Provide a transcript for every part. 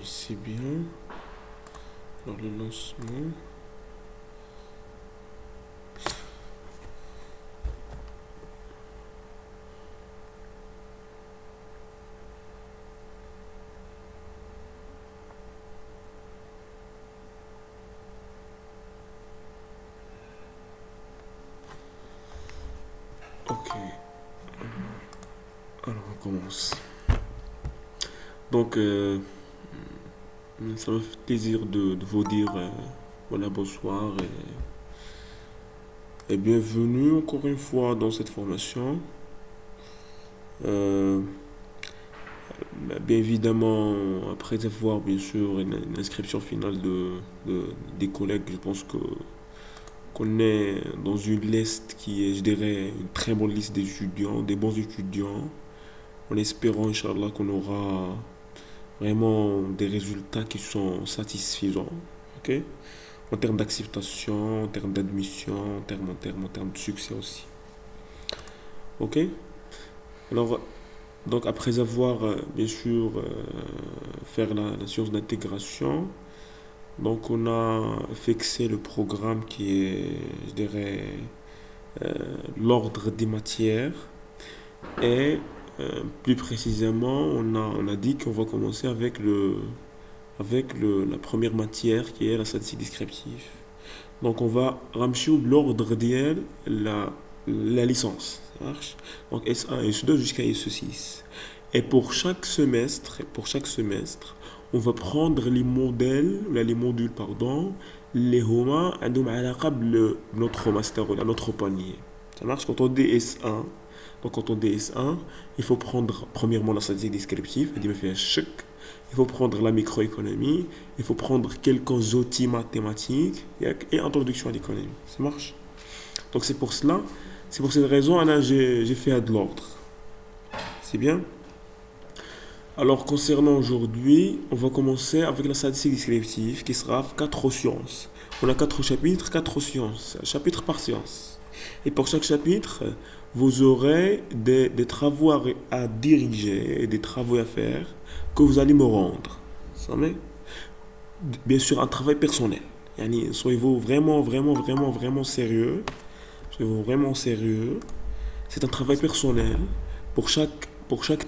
c'est bien. Alors le lancement. Ok. Alors on commence. Donc ça me fait plaisir de vous dire voilà, bonsoir et bienvenue encore une fois dans cette formation. Euh, Bien évidemment, après avoir bien sûr une inscription finale des collègues, je pense que qu'on est dans une liste qui est, je dirais, une très bonne liste d'étudiants, des bons étudiants, en espérant, Inch'Allah, qu'on aura vraiment des résultats qui sont satisfaisants, ok? En termes d'acceptation, en termes d'admission, en termes de succès aussi, ok? Alors, donc après avoir, bien sûr, faire la science d'intégration, donc on a fixé le programme qui est, je dirais, l'ordre des matières. Et plus précisément, on a dit qu'on va commencer avec la première matière qui est la statistique descriptive. Donc on va ramcher l'ordre d'elle la licence. Ça marche? Donc S1, S2 jusqu'à S6. Et pour chaque semestre, on va prendre les modèles, là, les modules, pardon, les هما عندهم علاقة notre master, notre panier. Ça marche? Quand on dit S1, donc quand on dit S1, il faut prendre premièrement la statistique descriptive, il faut prendre la microéconomie, il faut prendre quelques outils mathématiques et introduction à l'économie. Ça marche? Donc c'est pour cette raison, Anna, j'ai fait de l'ordre. C'est bien? Alors concernant aujourd'hui, on va commencer avec la statistique descriptive qui sera 4 sciences. On a 4 chapitres, 4 sciences, chapitre par science. Et pour chaque chapitre, vous aurez des travaux à diriger et des travaux à faire que vous allez me rendre. Ça met bien sûr un travail personnel. Yani, soyez-vous vraiment, vraiment, vraiment, vraiment sérieux. Soyez-vous vraiment sérieux. C'est un travail personnel pour chaque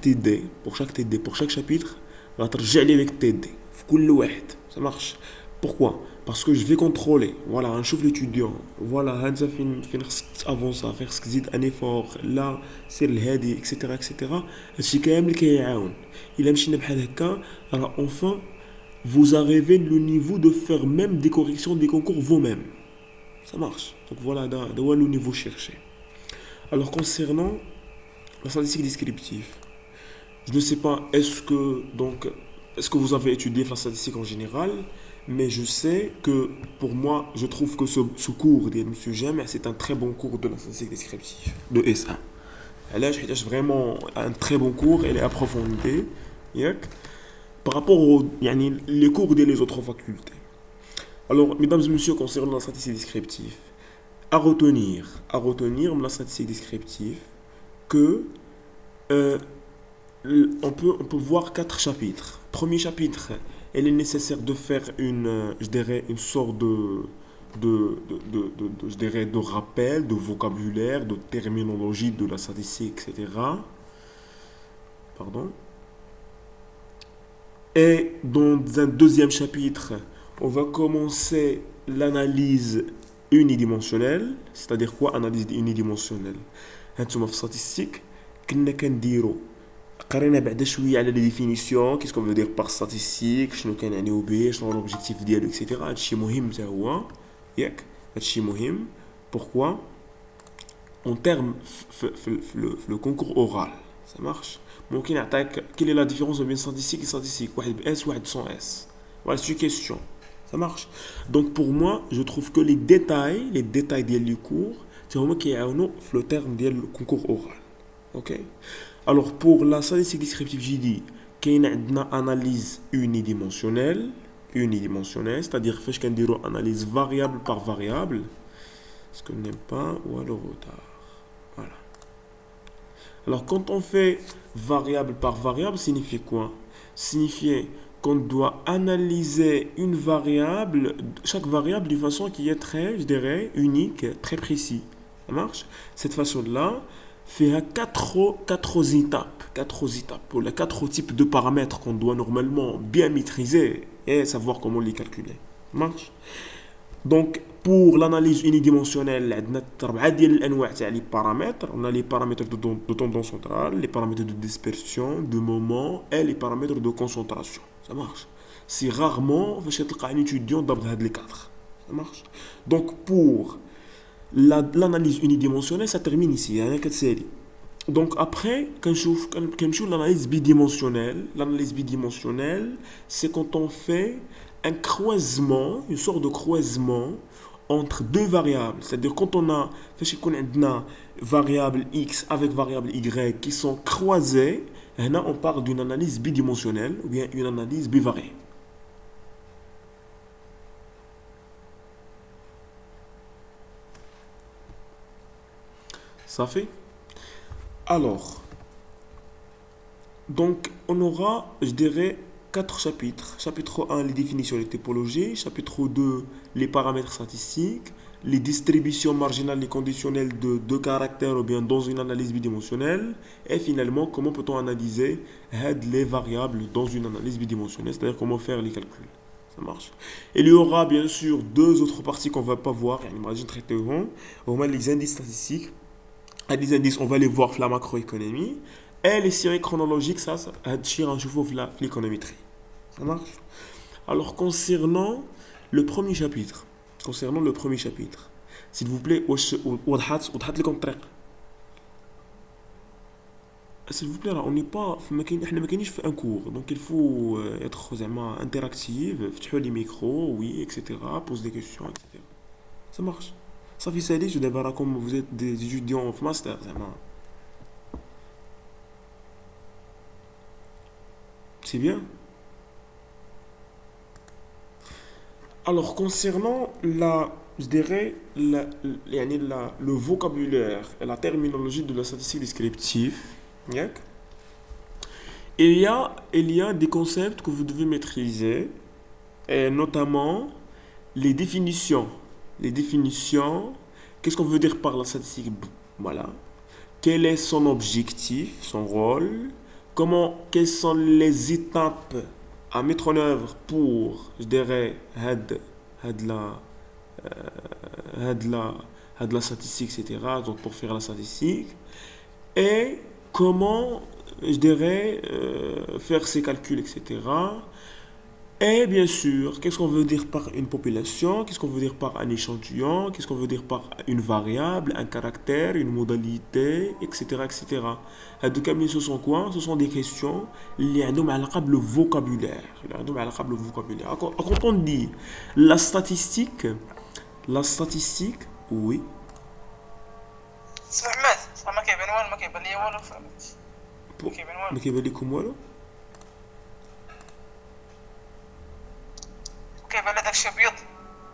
TD, pour chaque chapitre. غترجع لي لك TD في كل واحد. Ça marche. Pourquoi? Parce que je vais contrôler. Voilà, un chef l'étudiant. Voilà, هذا فين خصك تافونسا، فين خصك تزيد ان ايفور، لا سير لهادي اكسيتيرا اكسيتيرا. هادشي كامل كيعاون. الا مشينا بحال هكا راه enfin vous arrivez le niveau de faire même des corrections des concours vous-même. Ça marche. Donc voilà, le niveau cherché. Alors concernant la statistique descriptive, je ne sais pas est-ce que vous avez étudié la statistique en général, mais je sais que pour moi, je trouve que ce cours de M. Jem, c'est un très bon cours de la statistique descriptive, de S1. Là, j'ai vraiment un très bon cours, elle est approfondie, ياك, par rapport aux les cours des autres facultés. Alors, mesdames et messieurs, concernant la statistique descriptive, à retenir la statistique descriptive que euh, on peut voir 4 chapitres. Premier chapitre, il est nécessaire de faire je dirais, une sorte je dirais, de rappel, de vocabulaire, de terminologie de la statistique, etc. Pardon. Et dans un deuxième chapitre, on va commencer l'analyse unidimensionnelle. C'est-à-dire quoi, analyse unidimensionnelle? هانتوما في statistique كنا كنديرو قرينا بعدا شويه على لي ديفينيسيون كيسكو فو دير باغ ستاتيستيك، شنو كنعنيو به، شنو لوبجيكتيف ديالو اكسيتيرا. هادشي مهم حتى هو، ياك هادشي مهم. بوركوا اون تيرم في لو كونكور اورال ça marche. ممكن يعطيك quelle est la différence بين statistique et statistique، واحد باس واحد سون اس. Voilà, c'est une question. Ça marche. Donc pour moi, je trouve que les détails des cours, c'est vraiment qui est le terme du concours oral. Ok? Alors pour la statistique descriptive, j'ai dit qu'il y a une analyse unidimensionnelle, c'est-à-dire fait qu'on dit analyse variable par variable, ce qu'on n'aime pas, ou alors retard. Voilà. Alors quand on fait variable par variable, signifie quoi? Signifie qu'on doit analyser une variable, chaque variable d'une façon qui est très, je dirais, unique, très précis. Ça marche? Cette façon-là fait quatre étapes. Quatre étapes. Pour les quatre types de paramètres qu'on doit normalement bien maîtriser et savoir comment les calculer. Ça marche? Donc, pour l'analyse unidimensionnelle, les paramètres. On a les paramètres de tendance centrale, les paramètres de dispersion, de moment et les paramètres de concentration. Ça marche. C'est rarement un étudiant d'avoir les quatre. Ça marche. Donc, pour l'analyse unidimensionnelle, ça termine ici. Il y a une série. Donc, après, quand je l'analyse bidimensionnelle, c'est quand on fait un croisement, une sorte de croisement entre deux variables. C'est-à-dire quand on a variable x avec variable y qui sont croisées, là on parle d'une analyse bidimensionnelle ou bien une analyse bivariée. Ça fait? Alors, donc on aura, je dirais, quatre chapitres. Chapitre 1, les définitions et les typologies. Chapitre 2, les paramètres statistiques. Les distributions marginales et conditionnelles de deux caractères ou bien dans une analyse bidimensionnelle. Et finalement, comment peut-on analyser les variables dans une analyse bidimensionnelle, c'est-à-dire comment faire les calculs. Ça marche. Il y aura bien sûr deux autres parties qu'on ne va pas voir. Imagine traiter les indices statistiques. Les indices, on va les voir dans la macroéconomie. Et les séries chronologiques, ça va l'économétrie. Ça marche? Alors, concernant le premier chapitre, s'il vous plaît, s'il vous plaît, là, on n'est pas, ما كاينينش في un cours, donc il faut être interactif, فتحوا les micros, oui, etc., pose des questions, etc. Ça marche. Ça fait ça, je débarque comme vous êtes des étudiants en master, c'est bien. Alors, concernant je dirais, le vocabulaire et la terminologie de la statistique descriptive, ياك؟ il y a des concepts que vous devez maîtriser, et notamment les définitions. Les définitions, qu'est-ce qu'on veut dire par la statistique? Voilà. Quel est son objectif, son rôle? Quelles sont les étapes à mettre en œuvre pour, je dirais, la statistique, etc. Donc pour faire la statistique. Et comment, je dirais, faire ces calculs, etc. Et bien sûr, qu'est-ce qu'on veut dire par une population? Qu'est-ce qu'on veut dire par un échantillon? Qu'est-ce qu'on veut dire par une variable, un caractère, une modalité, etc. etc. Ce sont quoi? Ce sont des questions liées à le vocabulaire. Quand on dit la statistique, oui. ما كيبان والو ما كيبان ليا والو فهمت ما كيبان والو ما كيبان لكم والو كيبان لي داكشي ابيض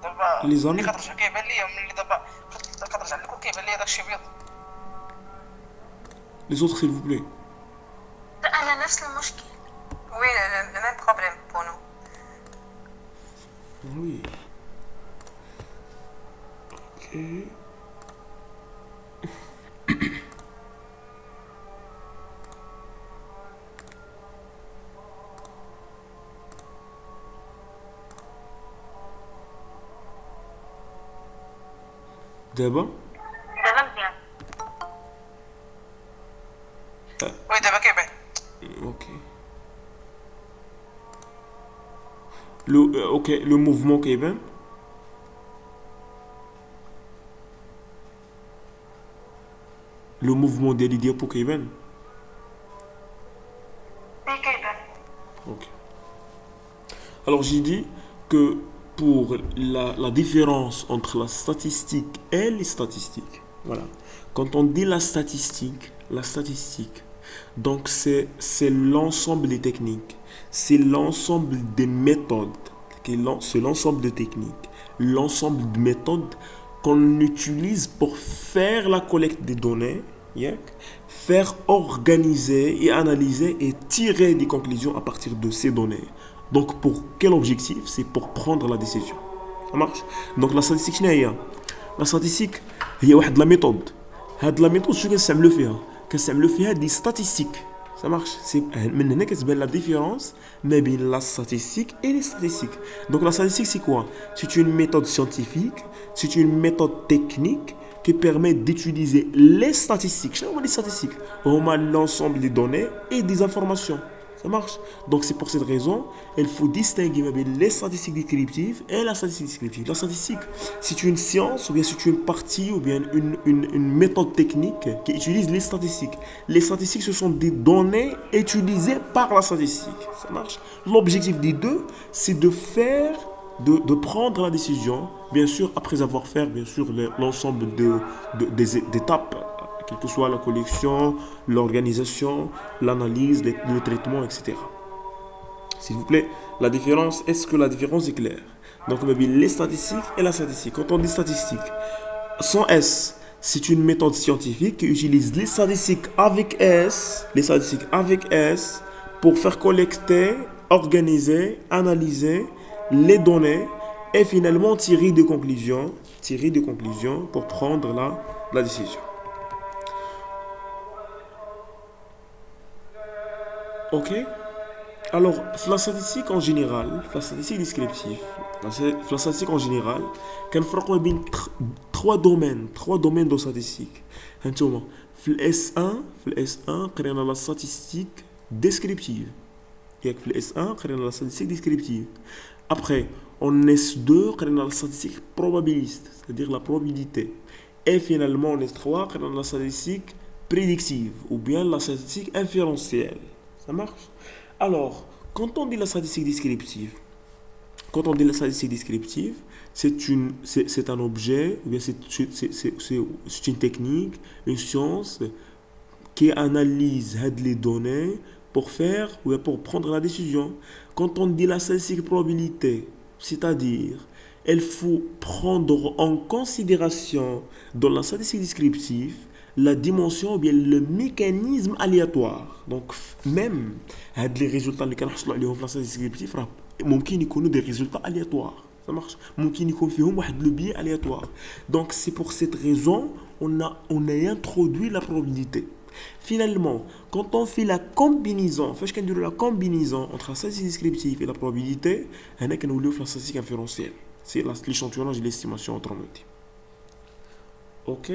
دابا لي زامي ملي كترجع كيبان ليا ملي دابا كترجع لكم كيبان ليا داكشي ابيض les autres s'il vous plaît انا نفس المشكل وي le même problème pour nous oui ok دابا مزيان وي دابا كيبان ok le mouvement كيبان le mouvement ديال اليد كيبان كيبان ok alors j'ai dit que pour la différence entre la statistique et les statistiques. Voilà. Quand on dit la statistique, donc c'est l'ensemble des techniques, c'est l'ensemble des méthodes, c'est l'ensemble des techniques, l'ensemble de méthodes qu'on utilise pour faire la collecte des données, faire organiser et analyser et tirer des conclusions à partir de ces données. Donc pour quel objectif? C'est pour prendre la décision. Ça marche. Donc la statistique شنو هي؟ La statistique هي واحد لا ميثود. هاد لا ميثود شنو كنستعملو فيها؟ كنستعملو فيها دي statistiques. Ça marche. C'est من هنا كتبان la différence ما بين la statistique et les statistiques. Donc la statistique c'est quoi? C'est une méthode scientifique, c'est une méthode technique qui permet d'utiliser les statistiques. Chaque les statistiques, on a l'ensemble des données et des informations. Ça marche. Donc c'est pour cette raison, il faut distinguer les statistiques descriptives et la statistique descriptive. La statistique, c'est une science ou bien c'est une partie ou bien une méthode technique qui utilise les statistiques. Les statistiques, ce sont des données utilisées par la statistique. Ça marche. L'objectif des deux, c'est de faire de prendre la décision, bien sûr, après avoir fait bien sûr l'ensemble d'étapes, quelle que soit la collection, l'organisation, l'analyse, le traitement, etc. S'il vous plaît, la différence, est-ce que la différence est claire? Donc, on a bien les statistiques et la statistique. Quand on dit statistique, sans S, c'est une méthode scientifique qui utilise les statistiques avec S, pour faire collecter, organiser, analyser les données et finalement tirer des conclusions pour prendre la décision. Ok? Alors, la statistique en général, la statistique descriptive, la statistique en général, كان فرق ما بين trois domaines de statistique. هانتوما في S1 قرينا la statistique descriptive. ياك في S1 قرينا la statistique descriptive. Après, en S2, on a la statistique probabiliste, c'est-à-dire la probabilité. Et finalement, en S3, on a la statistique prédictive ou bien la statistique inférentielle. Ça marche? Alors, quand on dit la statistique descriptive, c'est un objet, ou bien c'est une technique, une science qui analyse les données pour faire ou pour prendre la décision. Quand on dit la statistique probabilité, c'est-à-dire il faut prendre en considération dans la statistique descriptive la dimension ou bien le mécanisme aléatoire. Donc même les résultats اللي كنحصلوا عليهم في la statistique descriptive راه ممكن يكونوا des résultats aléatoires. Ça marche. ممكن يكون فيهم واحد le biais aléatoire. Donc c'est pour cette raison on a introduit la probabilité. Finalement, quand on fait la combinaison entre la statistique descriptive et la probabilité, on a la statistique inférentielle. C'est l'échantillonnage et l'estimation autrement dit. Ok?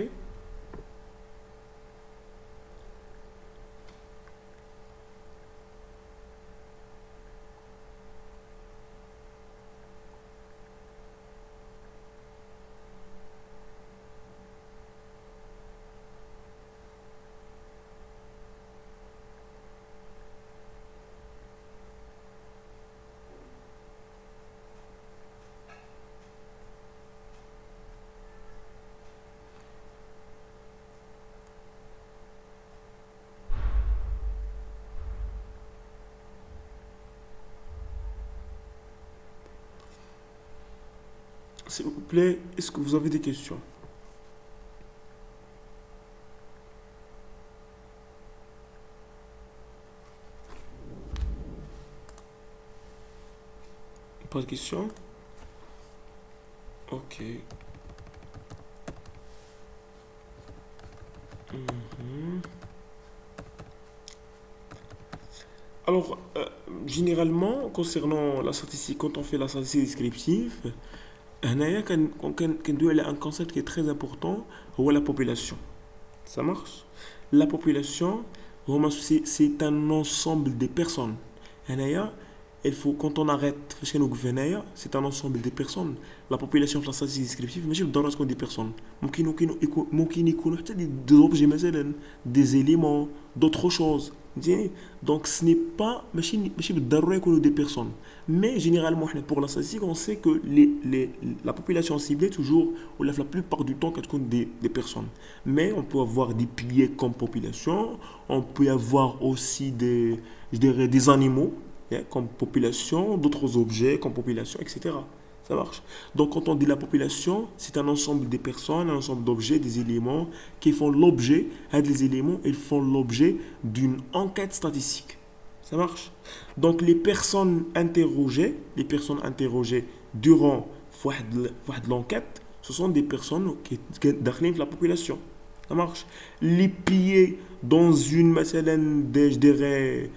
S'il vous plaît, est-ce que vous avez des questions? Pas de questions? Ok. Alors, généralement, concernant la statistique, quand on fait la statistique descriptive, هنايا كندوي على un concept qui est très important هو la population. Ça marche? La population, c'est un ensemble de personnes. هنايا il faut quand on arrête فاش كنوقف هنايا c'est un ensemble de personnes. La population في la statistique descriptive ماشي بالضرورة تكون des personnes. ممكن يكونوا حتى des objets مثلا, des éléments, d'autres choses. Donc ce n'est pas ماشي بالضرورة يكونوا des personnes. Mais généralement, pour la statistique, on sait que la population ciblée, toujours, ou la plupart du temps, compte des personnes. Mais on peut avoir des piliers comme population, on peut avoir aussi des animaux comme population, d'autres objets comme population, etc. Ça marche. Donc quand on dit la population, c'est un ensemble de personnes, un ensemble d'objets, des éléments qui font l'objet, des éléments, ils font l'objet d'une enquête statistique. Ça marche. Donc les personnes interrogées durant l'enquête, ce sont des personnes qui déclinent la population. Ça marche. Les piller dans une je dirais,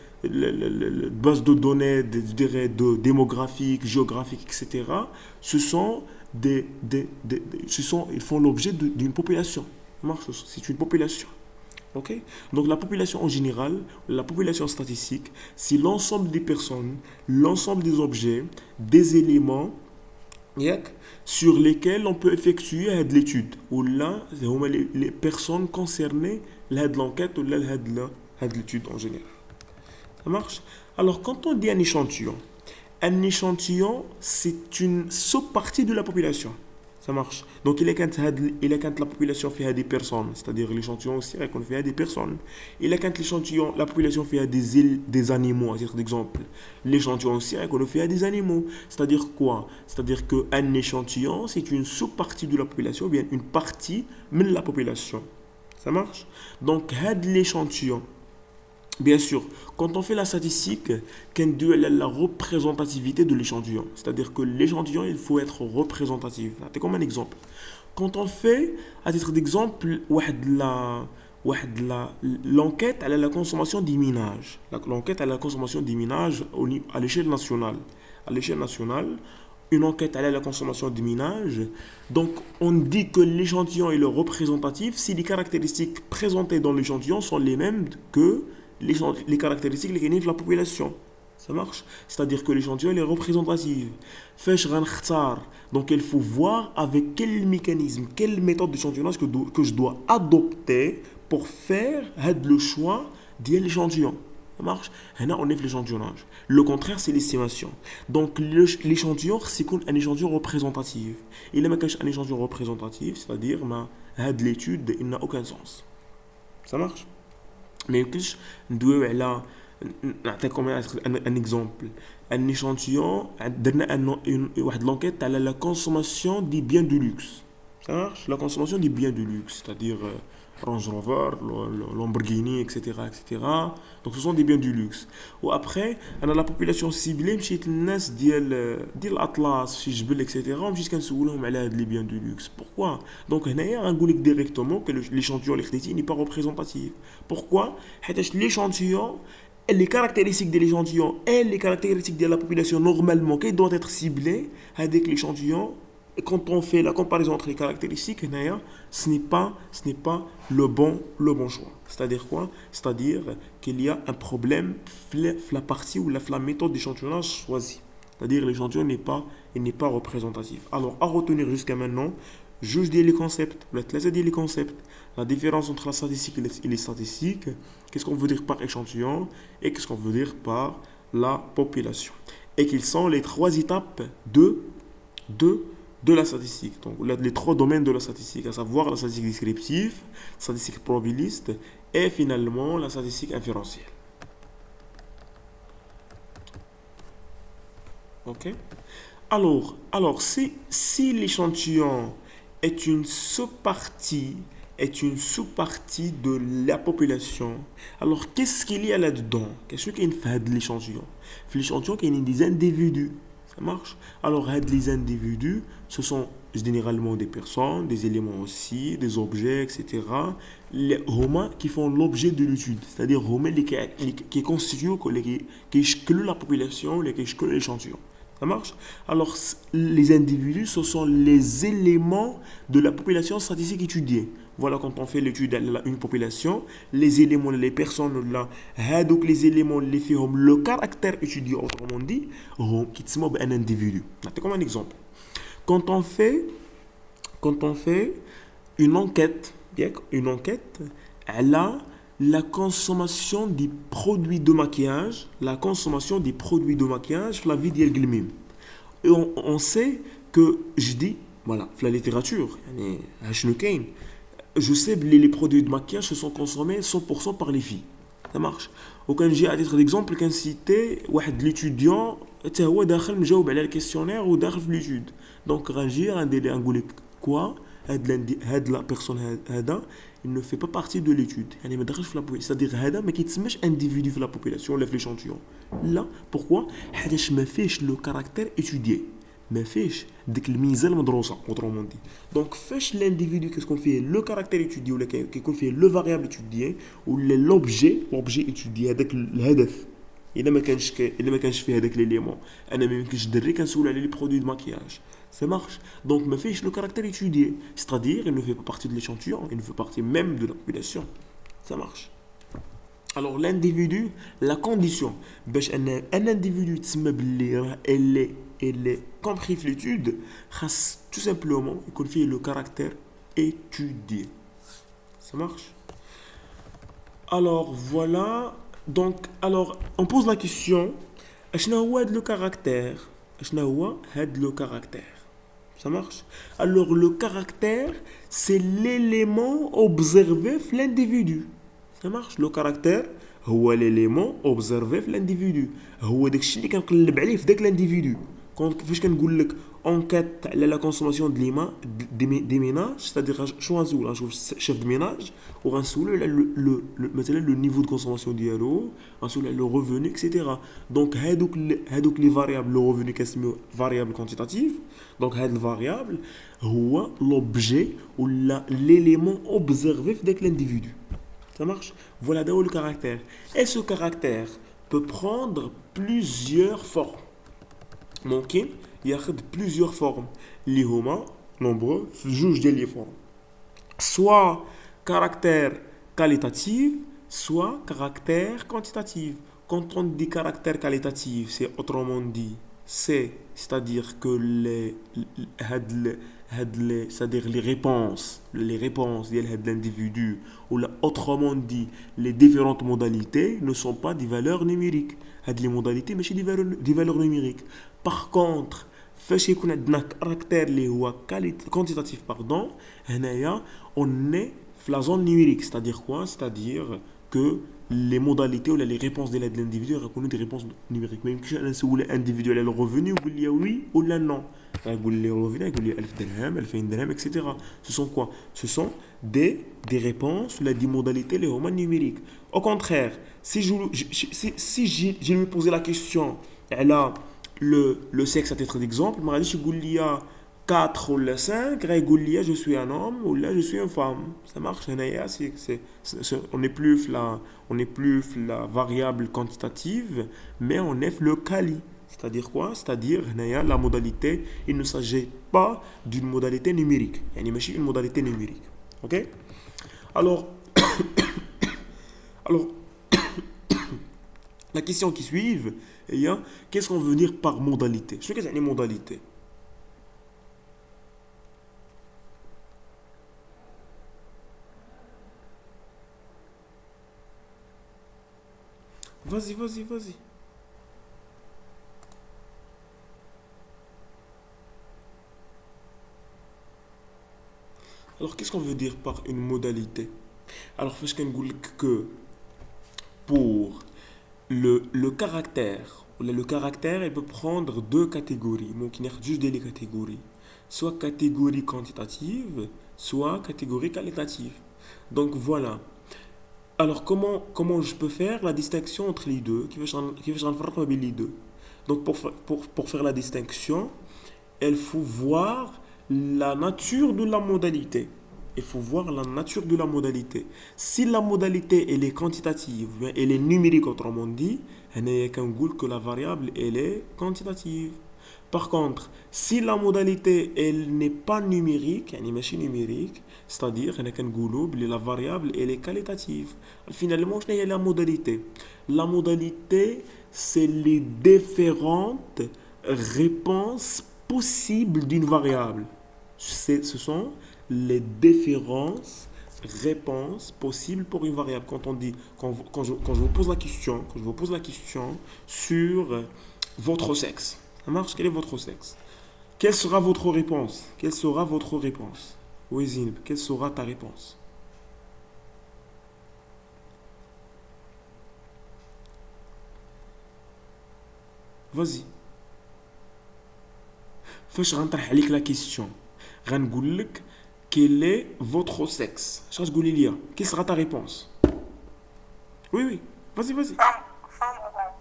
base de données, je dirais, démographiques, géographiques, etc. Ce sont ils font l'objet d'une population. Ça marche. C'est une population. Ok. Donc la population en général, la population statistique, c'est l'ensemble des personnes, l'ensemble des objets, des éléments ياك sur lesquels on peut effectuer هاد l'étude ou là هما les personnes concernées لهاد l'enquête ou là هاد l'étude en général. Ça marche. Alors quand on dit un échantillon c'est une sous-partie de la population. Ça marche. Donc il est quand la population fait des personnes, c'est-à-dire l'échantillon aussi qu'on fait des personnes. Il est quand l'échantillon, la population fait des animaux, à titre d'exemple. L'échantillon aussi qu'on fait des animaux. C'est-à-dire quoi? C'est-à-dire qu'un échantillon, c'est une sous-partie de la population, ou bien une partie de la population. Ça marche? Donc, l'échantillon. Bien sûr, quand on fait la statistique, qu'un dû la représentativité de l'échantillon. C'est-à-dire que l'échantillon, il faut être représentatif. C'est comme un exemple. Quand on fait, à titre d'exemple, l'enquête à la consommation des ménages. L'enquête à la consommation des ménages à l'échelle nationale. À l'échelle nationale, une enquête à la consommation des ménages. Donc, on dit que l'échantillon est le représentatif si les caractéristiques présentées dans l'échantillon sont les mêmes que les caractéristiques qui définissent la population. Ça marche. C'est-à-dire que l'échantillon est représentatif. Donc il faut voir avec quel mécanisme, quelle méthode d'échantillonnage que je dois adopter pour faire le choix de l'échantillon. Ça marche. Là, on est l'échantillonnage. Le contraire, c'est l'estimation. Donc l'échantillon, c'est un échantillon représentatif. Il est un échantillon représentatif, c'est-à-dire que l'étude n'a aucun sens. Ça marche. Mais ندويو على نعطيكم un exemple. Un échantillon واحد l'enquête على la consommation des biens de luxe. Ça marche. La consommation des biens de luxe, c'est-à-dire Range Rover, Lamborghini, etc., etc. Donc ce sont des biens du luxe. Ou après, on a la population ciblée, مشيت الناس ديال الأطلس في جبل, etc. ومشيت كنسولهم على هاد les biens du luxe. Pourquoi? Donc هنايا غنقول لك directement que l'échantillon اللي خديتي n'est pas représentatif. Pourquoi? حيتاش l'échantillon, les caractéristiques de l'échantillon et les caractéristiques de la population normalement qui doivent être ciblées avec l'échantillon. Et quand on fait la comparaison entre les caractéristiques, ce n'est pas le bon choix. C'est-à-dire quoi? C'est-à-dire qu'il y a un problème la partie ou la méthode d'échantillonnage choisie. C'est-à-dire l'échantillon n'est pas représentatif. Alors, à retenir jusqu'à maintenant, juge les concepts, les concepts, la différence entre la statistique et les statistiques, qu'est-ce qu'on veut dire par échantillon et qu'est-ce qu'on veut dire par la population. Et quelles sont les trois étapes de la statistique. Donc, les trois domaines de la statistique, à savoir la statistique descriptive, la statistique probabiliste et finalement la statistique inférentielle. Ok? Alors si l'échantillon est une sous-partie de la population, alors qu'est-ce qu'il y a là-dedans? Qu'est-ce qu'il y a de l'échantillon? L'échantillon, il y a des individus. Ça marche. Alors, les individus, ce sont généralement des personnes, des éléments aussi, des objets, etc. Les hommes qui font l'objet de l'étude, c'est-à-dire hommes qui constituent, qui excluent la population, qui excluent l'échantillon. Ça marche. Alors, les individus, ce sont les éléments de la population statistique étudiée. Voilà, quand on fait l'étude d'une population, les éléments, les personnes là, donc les éléments, les faits, le caractère étudié, autrement dit, qui se moque un individu. C'est comme un exemple. Quand on fait une enquête, elle a la consommation des produits de maquillage, la vie d'Yelglimim. Et on sait que, je dis, voilà, la littérature, je sais que les produits de maquillage se sont consommés 100% par les filles. Ça marche. Ou quand j'ai à titre d'exemple, quand cité l'étudiant, هو داخل مجاوب على الكيستيونير وداخل في l'étude. Donc, Rangir, un délai angolais quoi? La personne, il ne fait pas partie de l'étude. يعني ما دخلش في la population. C'est-à-dire هذا ما كيتسماش individu في la population ولا في l'échantillon. لا pourquoi حيتاش ما فيش لو كاركتير étudié. ما فيش ديك الميزه المدروسه autrement dit. Donc فاش l'individu كتكون فيه لو كاركتير étudié ولا كيكون فيه لو variable étudié ولا l'objet étudié هذاك الهدف. الا ما كانش فيه هذاك ليليمون انا ما يمكنش دري كنسول على لي برودوي دو ماكياج. Ça marche. Donc, me fait le caractère étudié. C'est-à-dire, il ne fait pas partie de l'échantillon, il ne fait partie même de la population. Ça marche. Alors, l'individu, la condition, un individu, elle est compris في l'étude, tout simplement, il fait le caractère étudié. Ça marche. Alors, voilà. Donc, alors, on pose la question, شنو هو هاد le caractère? شنو هو هاد le caractère? Ça marche. Alors le caractère, c'est l'élément observé في l'individu. Ça marche. Le caractère هو l'élément observé في l'individu. هو داكشي اللي كنقلب عليه في داك l'individu. فاش كنقول لك enquête على la consommation des ménages, c'est-à-dire شنو غنسول غنشوف chef de ménage وغنسولو على مثلا le niveau de consommation ديالو غنسولو على le revenu etc. Donc هادوك لي variables le revenu كنسميو variable quantitative. Donc هاد الفاريابل هو l'objet ou l'élément observé في داك l'individu. Ça marche. Voilà d'où le caractère. Et ce caractère peut prendre plusieurs formes. ممكن ياخذ plusieurs formes اللي هما nombreux في جوج ديال لي فورم. Soit caractère qualitatif, soit caractère quantitatif. Quand on dit caractère qualitatif, c'est autrement dit, c'est-à-dire que c'est-à-dire les réponses de l'individu, ou là, autrement dit, les différentes modalités ne sont pas des valeurs numériques. Les modalités, mais c'est des valeurs numériques. Par contre, فاش يكون عندنا caractère اللي هو quantitatif pardon, هنايا on est في la zone numérique, c'est-à-dire quoi? C'est-à-dire que les modalités ou les réponses de l'individu reconnues des réponses numériques. Mais يمكنش انا نسول individu على le revenu يقول لي oui ou là non. يقول لي revenu يقول لي 1000 درهم 2000 درهم etc. Ce sont quoi? Ce sont des réponses ou des modalités les هما numériques. Au contraire, si je lui posais la question elle a le sexe à titre d'exemple, ما غاديش يقول لي 4 ou 5, غايقول لي je suis un homme ou là je suis une femme. Ça marche. هنايا on n'est plus la variable quantitative, mais on est le quali. C'est-à-dire quoi? C'est-à-dire هنايا la modalité, il ne s'agit pas d'une modalité numérique. يعني ماشي une modalité numérique. OK? Alors la question qui suit, qu'est-ce qu'on veut dire par modalité? Je sais qu'est-ce que c'est une modalité. Vas-y. Alors, qu'est-ce qu'on veut dire par une modalité? Alors, je vais vous dire que pour le caractère, le caractère, il peut prendre deux catégories. Donc, il y a juste des catégories. Soit catégorie quantitative, soit catégorie qualitative. Donc, voilà. Alors, comment je peux faire la distinction entre les deux? Qui va les deux? Donc, pour faire la distinction, il faut voir la nature de la modalité. Il faut voir la nature de la modalité. Si la modalité elle est quantitative, elle est numérique autrement dit, il n'y a qu'un goût que la variable elle est quantitative. Par contre, si la modalité elle n'est pas numérique, elle n'est pas numérique, c'est-à-dire que la variable elle est qualitative. Finalement, quelle est la modalité? La modalité, c'est les différentes réponses possibles d'une variable. Ce sont les différentes réponses possibles pour une variable. Quand je vous pose la question sur votre sexe, ça marche? Quel est votre sexe? Quelle sera votre réponse? Oui, Zineb, quelle sera ta réponse? Vas-y. فاش غنطرح عليك la question غنقول لك quel est votre sexe? Charles Goulilia, quelle sera ta réponse? Oui, oui, vas-y, vas-y. Femme ou homme.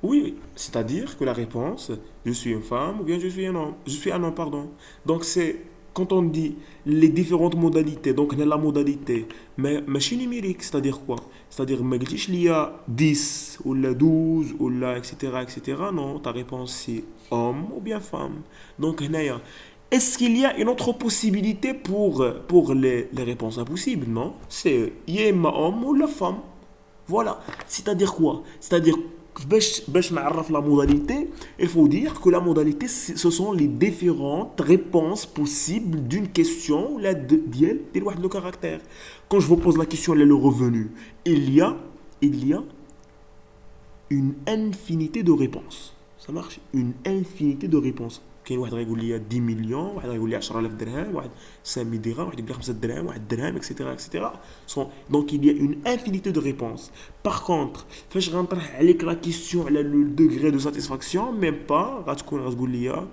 Oui, oui, c'est-à-dire que la réponse, je suis une femme ou bien je suis un homme. Je suis un homme, pardon. Donc c'est quand on dit les différentes modalités, donc la modalité, mais machine numérique, c'est-à-dire quoi? C'est-à-dire, ما قلتيش ليا 10 ou la 12 ou la etc. etc. Non, ta réponse c'est homme ou bien femme. Donc هنايا, est-ce qu'il y a une autre possibilité pour les réponses impossibles? Non, c'est يا إما homme ou la femme. Voilà. C'est-à-dire quoi? C'est-à-dire, باش نعرف la modalité, il faut dire que la modalité, ce sont les différentes réponses possibles d'une question là ديال واحد le caractère. Quand je vous pose la question, elle est le revenu. Il y a une infinité de réponses. Ça marche? Une infinité de réponses. كاين واحد غيقول لي 10 مليون، واحد غيقول لي 10000 درهم، واحد 5000 درهم، واحد يقول لي 5 دراهم، واحد درهم etc etc. Donc il y a une infinité de réponses. Par contre فاش غنطرح عليك la question على le degré de satisfaction, même pas غتكون غتقول لي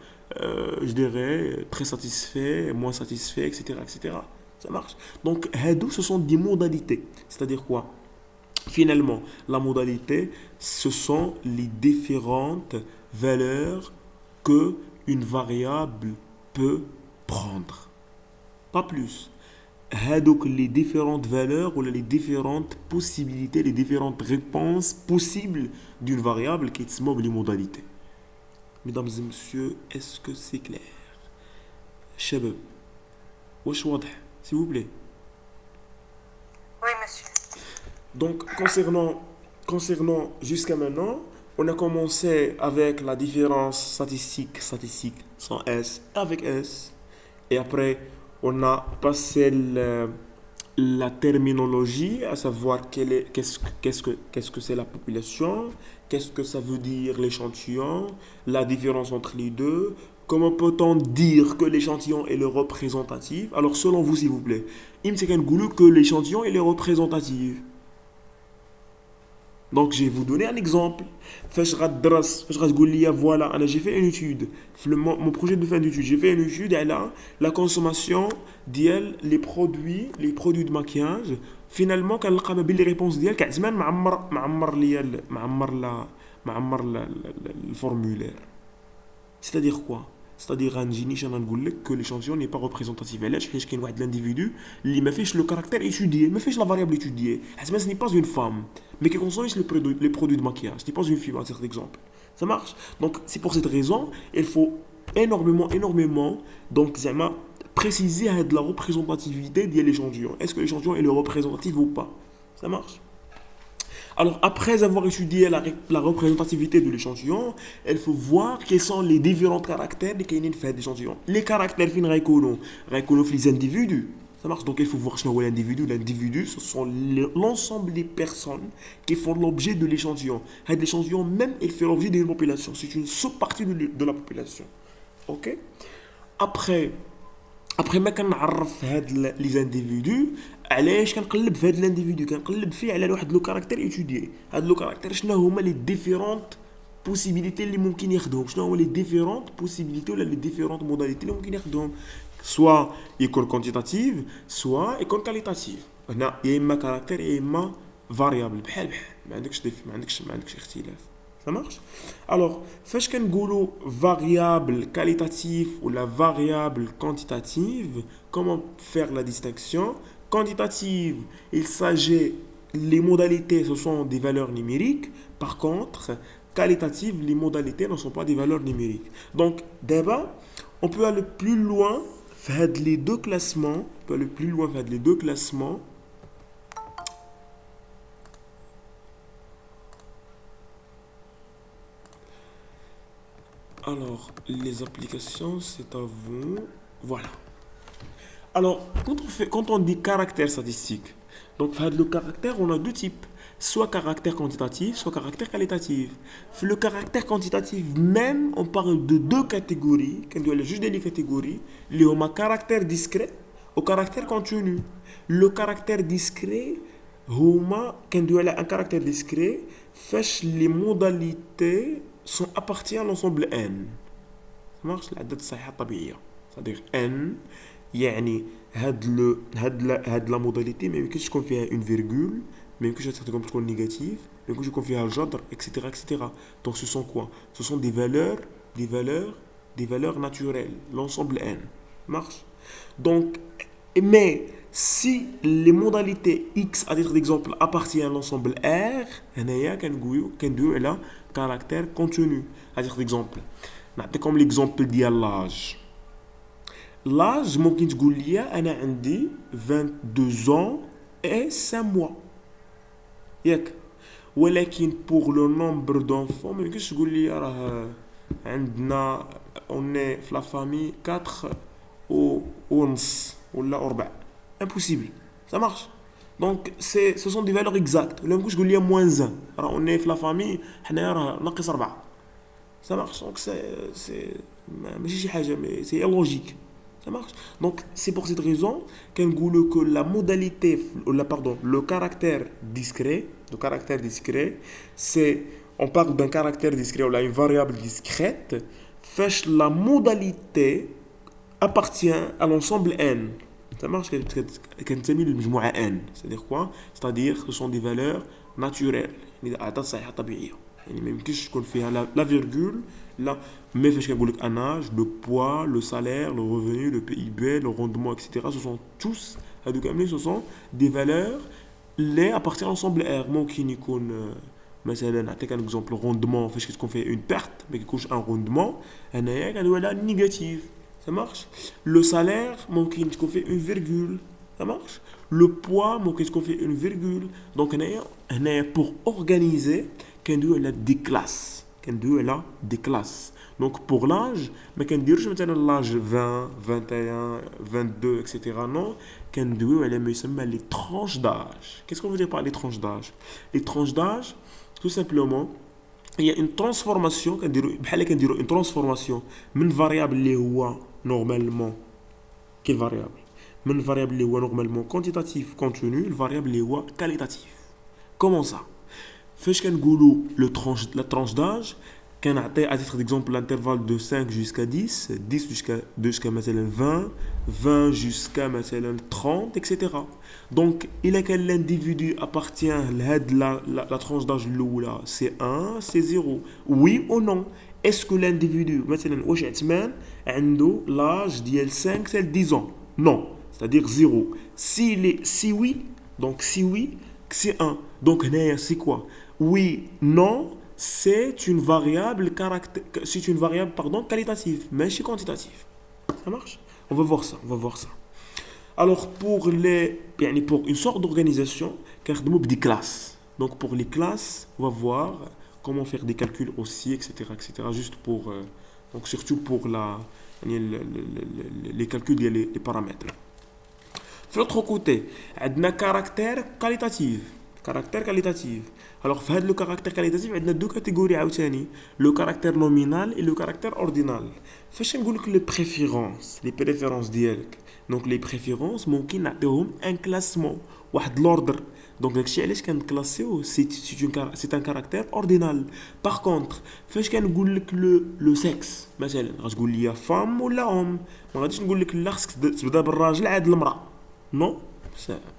je dirais très satisfait, moins satisfait etc etc. Ça marche. Donc هادو ce sont des modalités. C'est-à-dire quoi? Finalement, la modalité, ce sont les différentes valeurs que une variable peut prendre. Pas plus. Donc les différentes valeurs ou les différentes possibilités, les différentes réponses possibles d'une variable qui est les modalités. Mesdames et messieurs, est-ce que c'est clair? Shabab, wesh واضح, s'il vous plaît. Oui, monsieur. Donc, concernant jusqu'à maintenant, on a commencé avec la différence statistique sans S, avec S. Et après, on a passé la terminologie, à savoir qu'est-ce que c'est la population, qu'est-ce que ça veut dire l'échantillon, la différence entre les deux, comment peut-on dire que l'échantillon est le représentatif. Alors, selon vous, s'il vous plaît, il me semble que l'échantillon est le représentatif. Donc, je vais vous donner un exemple. Voilà, j'ai fait une étude. Mon projet de fin d'étude, j'ai fait une étude à la consommation les produits de maquillage. Finalement, quand les réponses ديال كاع زمان معمر ليا le formulaire. C'est-à-dire quoi? C'est-à-dire que l'échantillon n'est pas représentatif. علاش حيت كاين واحد l'individu اللي ما فيش le caractère étudié, ما فيش la variable étudiée. Ce n'est pas une femme, mais qui consomme les produits de maquillage. Ce n'est pas une fille, à titre d'exemple. Ça marche? Donc c'est pour cette raison, il faut énormément donc préciser la représentativité de l'échantillon. Est-ce que l'échantillon est le représentatif ou pas? Ça marche? Alors, après avoir étudié la représentativité de l'échantillon, il faut voir quels sont les différents caractères de l'échantillon. Les caractères fin les individus. Ça marche. Donc, il faut voir ce qu'est l'individu. L'individu, ce sont l'ensemble des personnes qui font l'objet de l'échantillon. L'échantillon même, il fait l'objet d'une population. C'est une sous-partie de la population. Ok? Après ما كنعرف les individus, علاش كنقلب في هاد l'individu كنقلب فيه على واحد لو كاركتير ايتوديي. هاد لو كاركتير شنو هما لي ديفيرونت بوسيبيليتي اللي ممكن ياخذهم؟ شنو هما لي ديفيرونت بوسيبيليتي ولا لي ديفيرونت موداليتي اللي ممكن ياخذهم؟ سوا يكون كونتيتاتيف سوا يكون كاليتاتيف. هنا يا اما كاركتير يا اما فاريابل بحال ما عندكش ما عندكش اختلاف. Ça marche? Alors, فاش كنقولوا variable qualitative ou la variable quantitative, comment faire la distinction? Quantitative, il s'agit, les modalités, ce sont des valeurs numériques. Par contre, qualitative, les modalités ne sont pas des valeurs numériques. Donc, d'abord, on peut aller plus loin, faire les deux classements. On peut aller plus loin, faire les deux classements. Alors, les applications, c'est à vous. Voilà. Alors, quand on dit caractère statistique, donc le caractère, on a deux types. Soit caractère quantitatif, soit caractère qualitatif. Le caractère quantitatif, même, on parle de deux catégories. Quand on a juste des catégories, il y a un caractère discret au caractère continu. Le caractère discret, quand on a un caractère discret, fait les modalités sont appartiennent à l'ensemble n. Ça marche? La date صحيحة طبيعية. C'est-à-dire n يعني هاد لا موداليتي ما يمكنش تكون فيها اون فيرغول ما يمكنش تكون نيجاتيف ما يمكنش يكون فيها الجذر اكسيتيرا اكسيتيرا دونك سو سون كوا سو سون des valeurs naturelles l'ensemble n marche donc mais si les modalités x à titre d'exemple appartiennent à l'ensemble R هنايا كندويو على caractère continu à titre d'exemple نعطيكم l'exemple ديال l'âge ممكن تقول لي انا عندي 22 ans et 5 mois ياك ولكن pour le nombre d'enfants ما يمكنش تقول لي راه عندنا اوني في لا فامي 4 ونص ولا 4 impossible ça marche donc ce sont des valeurs exactes ولا ممكنش تقول لي moins 1 راه اوني في لا فامي حنايا راه ناقص 4 ça marche donc c'est ماشي شي حاجه mais c'est illogique. Ça marche. Donc, c'est pour cette raison qu'on dit que la modalité, le caractère discret, c'est, on parle d'un caractère discret ou là une variable discrète, fait la modalité appartient à l'ensemble n. Ça marche. N. C'est-à-dire quoi? C'est-à-dire que ce sont des valeurs naturelles. يعني ما يمكنش تكون فيها la virgule لا mais فاش كنقول لك un âge le poids le salaire le revenu le PIB le rendement etc ce sont tous هادو كاملين ce sont des valeurs اللي appartiennent à l'ensemble R ممكن يكون مثلا نعطيك un exemple rendement فاش كتكون فيه une perte ما كيكونش un rendement هنايا كندوي على négatif ça marche le salaire ممكن تكون فيه une virgule ça marche le poids ممكن تكون فيه une virgule donc هنايا pour organiser كندوي على des classes donc pour l'âge ما كنديروش مثلا l'âge 20 21 22 etc non كندويو على ما يسمى les tranches d'âge qu'est-ce qu'on veut dire par les tranches d'âge les tranches d'âge tout simplement il y a une transformation كنديروا une transformation من variable اللي هو normalement quel variable من variable اللي هو normalement quantitatif continu le variable اللي هو qualitatif comment ça فاش كنقولوا la tranche d'âge كنعطي à titre d'exemple l'intervalle de 5 jusqu'à 10 jusqu'à مثلا 20 jusqu'à مثلا 30 etc donc إلا كان l'individu appartient لهاد la tranche d'âge الاولى c'est 1 c'est 0 oui ou non est-ce que l'individu مثلا واش عثمان عنده l'âge ديال 5 حتى 10 ans non c'est-à-dire 0 si oui donc si oui c'est 1 donc هنايا c'est quoi oui non c'est une variable qualitative mais c'est quantitative ça marche on va voir ça alors pour une sorte d'organisation كنخدموا des classes donc pour les classes on va voir comment faire des calculs aussi etc juste pour donc surtout pour les calculs des paramètres. De l'autre côté on a caractère qualitatif. Alors, في هذا le caractère qualitatif عندنا deux catégories عاوتاني le caractère nominal et le caractère ordinal. فاش نقول لك les préférences ديالك donc les préférences ممكن نعطيهم un classement واحد l'ordre donc داكشي علاش كنكلاسيو c'est un caractère ordinal. par contre فاش كنقول لك le sexe مثلا غتقول لي femme ولا homme ما غاديش نقول لك لا خصك تبدا بالراجل عاد المراه non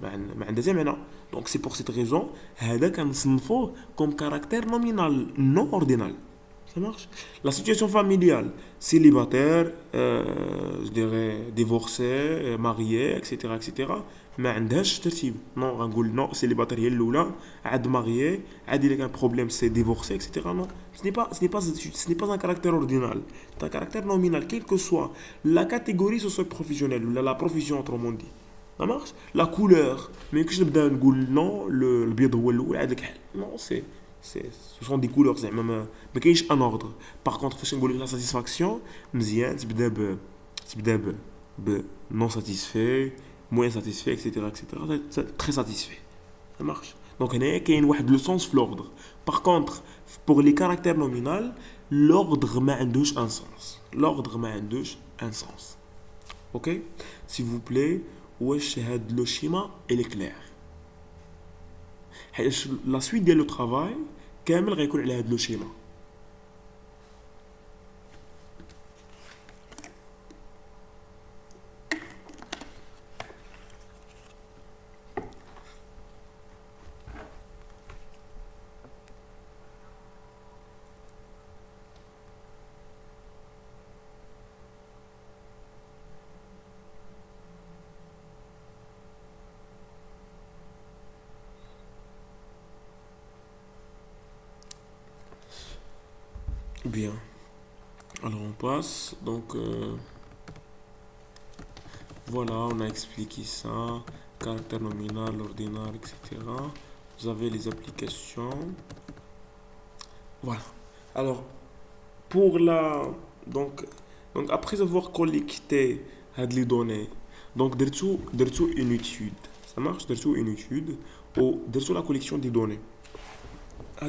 ما عندها حتى معنى. Donc c'est pour cette raison هذا كنصنفوه comme caractère nominal non ordinal. Ça marche. La situation familiale célibataire je dirais divorcé marié etc ما عندهاش ترتيب non غنقول non célibataire هي الاولى عاد marié عاد الا كان problème c'est divorcé etc non ce n'est pas un caractère ordinal c'est un caractère nominal quelle que soit la catégorie socio-professionnelle ou la profession autrement dit. Ça marche. La couleur ما يمكنش نبدا نقول non البيض هو الاول عاد الكحل non ce sont des couleurs زعما ما كاينش un ordre. par contre فاش نقول لك la satisfaction مزيان تبدا ب non satisfait moins satisfait etc très satisfait. Ça marche. donc هنايا كاين واحد le sens في l'ordre. par contre pour les caractères nominaux l'ordre ما عندوش un sens. ok s'il vous plaît واش هاد لو شيما الي كلير حيت لا سويت ديال لو طرافاي كامل غيكون على هاد لو شيما. Bien. Alors on passe. Donc voilà, on a expliqué ça. Caractère nominal, ordinal, etc. Vous avez les applications. Voilà. Alors, pour la... Donc, donc après avoir collecté les données, donc درتو une étude. Ça marche, درتو une étude ou درتو la collection des données.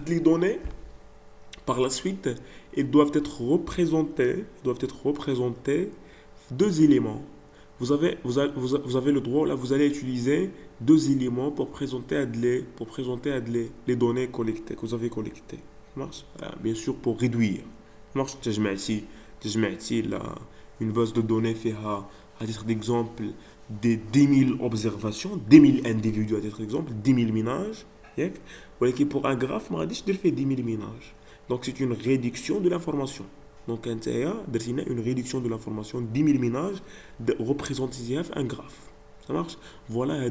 Les données, par la suite, elles doivent être représentées deux éléments. Vous avez le droit, là, vous allez utiliser deux éléments pour présenter les données collectées, que vous avez collectées. Ça marche? Bien sûr, pour réduire. Ça marche? تجمعتي une base de données fait à titre d'exemple des 10 000 observations, 10 000 individus à titre d'exemple, 10 000 ménages. ياك؟ ولكن pour un graphe ما غاديش دير فيه 10 000 ménages. Donc c'est une réduction de l'information. Donc درتينا une réduction de l'information 10 000 ménages représentée un graphe. Ça marche? Voilà,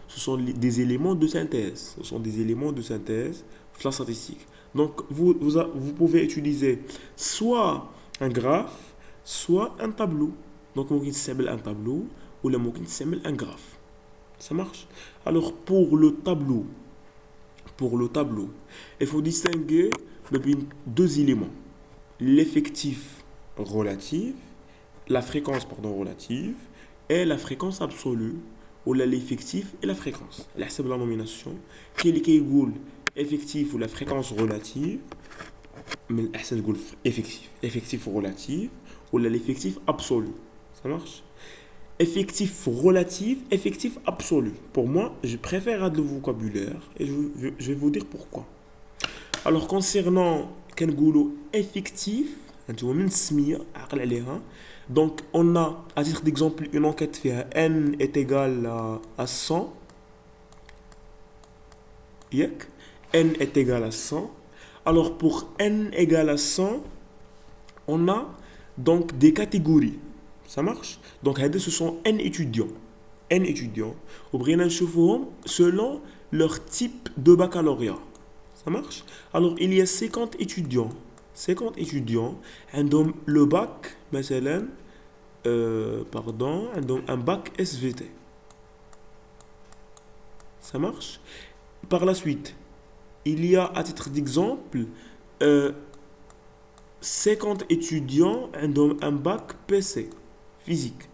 ce sont des éléments de synthèse. Ce sont des éléments de synthèse de la statistique. Donc vous pouvez utiliser soit un graphe, soit un tableau. Donc ممكن تستعمل un tableau ولا ممكن تستعمل un graphe. Ça marche? Alors pour le tableau, il faut distinguer depuis deux éléments. L'effectif relatif, la fréquence relative et la fréquence absolue ou l'effectif et la fréquence. على حسب la nomination كاين اللي كيقول effectif ou la fréquence relative من الأحسن تقول effectif relatif ou l'effectif absolu. Ça marche? Effectif relatif, effectif absolu. Pour moi, je préfère le vocabulaire et je vais vous dire pourquoi. Alors concernant كنقولوا effectif, donc on a à titre d'exemple une enquête fait n est égal à 100. N est égal à 100. Alors pour n égale à 100, on a donc des catégories. Ça marche? Donc ce sont n étudiants. Ou bien selon leur type de baccalauréat. Ça marche? Alors il y a 50 étudiants. 50 étudiants عندهم le bac مثلا عندهم un bac SVT. Ça marche? Par la suite, il y a à titre d'exemple 50 étudiants عندهم un bac PC physique.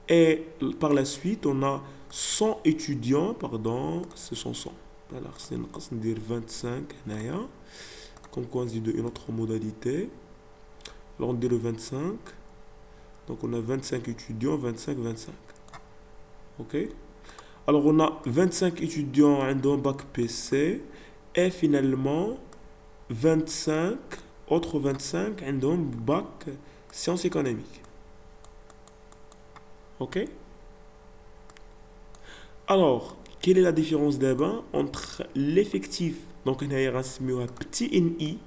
Et par la suite, on a 100 étudiants, ce sont 100. Alors, c'est 25 هنايا. Comme quoi on dit une autre modalité. Alors on dit le 25. Donc on a 25 étudiants, 25. Ok? Alors on a 25 étudiants en bac PC et finalement 25 en bac sciences économiques. Ok? Alors, quelle est la différence d'abord entre l'effectif, donc on a un petit NI,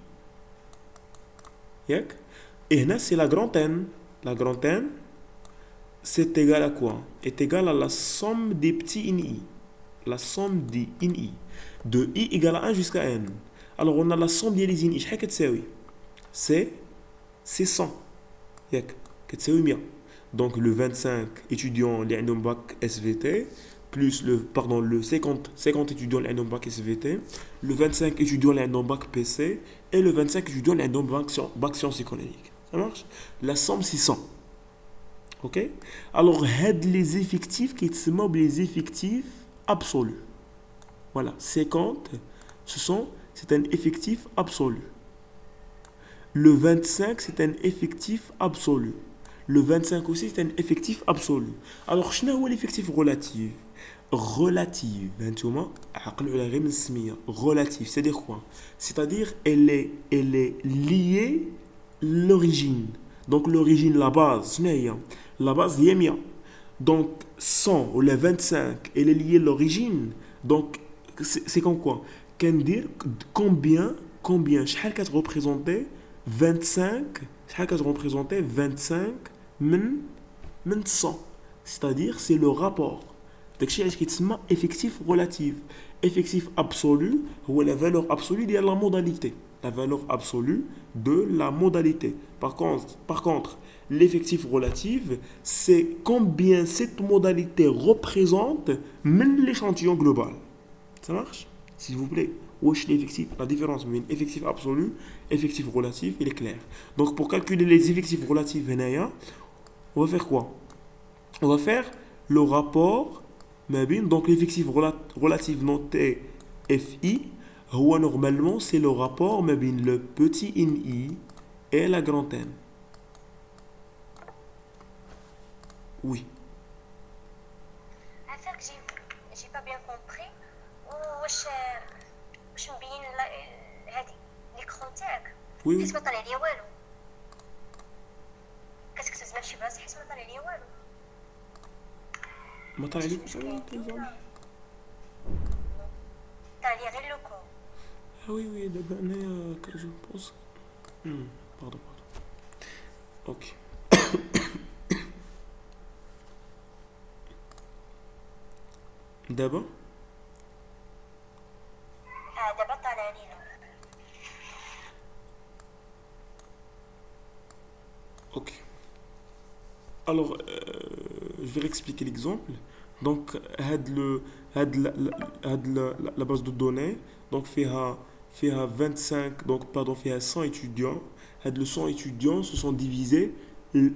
et là c'est la grande N. La grande N, c'est égal à quoi? Est égal à la somme des petits NI. La somme des NI. De I égale à 1 jusqu'à N. Alors on a la somme des NI. C'est 100. Donc le 25 étudiants qui ont bac SVT, plus le 50 étudiants qui ont bac SVT, le 25 étudiants qui ont bac PC et le 25 étudiants qui ont bac sciences économiques. Ça marche? La somme c'est 100. Ok? Alors, les effectifs qui sont les effectifs absolus. Voilà, 50, c'est un effectif absolu. Le 25, c'est un effectif absolu. Le 25 aussi, c'est un effectif absolu. Alors, quel est l'effectif relatif? Relative, relative, c'est-à-dire quoi? C'est-à-dire, elle est liée l'origine. Donc, l'origine, la base, la base, est mia. Donc, 100 ou le 25, elle est liée à l'origine. Donc, c'est comme quoi? Qu'en dire combien, شحال كتreprésenter 25, شحال كتreprésenter 25 من 100. C'est-à-dire, c'est le rapport. داكشي علاش كيتسمى effectif relatif. Effectif absolu هو la valeur absolue ديال la modalité. la valeur absolue de la modalité. Par contre, l'effectif relatif, c'est combien cette modalité représente même l'échantillon global. Ça marche? S'il vous plaît. Wesh l'effectif, la différence entre effectif absolu et effectif relatif, il est clair. Donc pour calculer les effectifs relatifs, on va faire quoi? On va faire le rapport, donc l'effectif relatif noté FI, normalement c'est le rapport le petit NI et la grande N. Oui. عارفاك جي با بيان كومبري واش مبين هادي ليكرون تاعك Oui, oui. حيت ما طلع ليا والو كتكتب زعما شي بلاصه حيت ما طلع ليا والو ما طلع لي طلع ليا غير لو كون Ah oui, oui, d'abord, que je pense. Pardon. Ok. D'abord. دابا طالع لينا Ok. Alors, je vais expliquer l'exemple. Donc, la base de données, donc, fait 25, donc, pardon, fait 100 étudiants. Le 100 étudiants se sont divisés en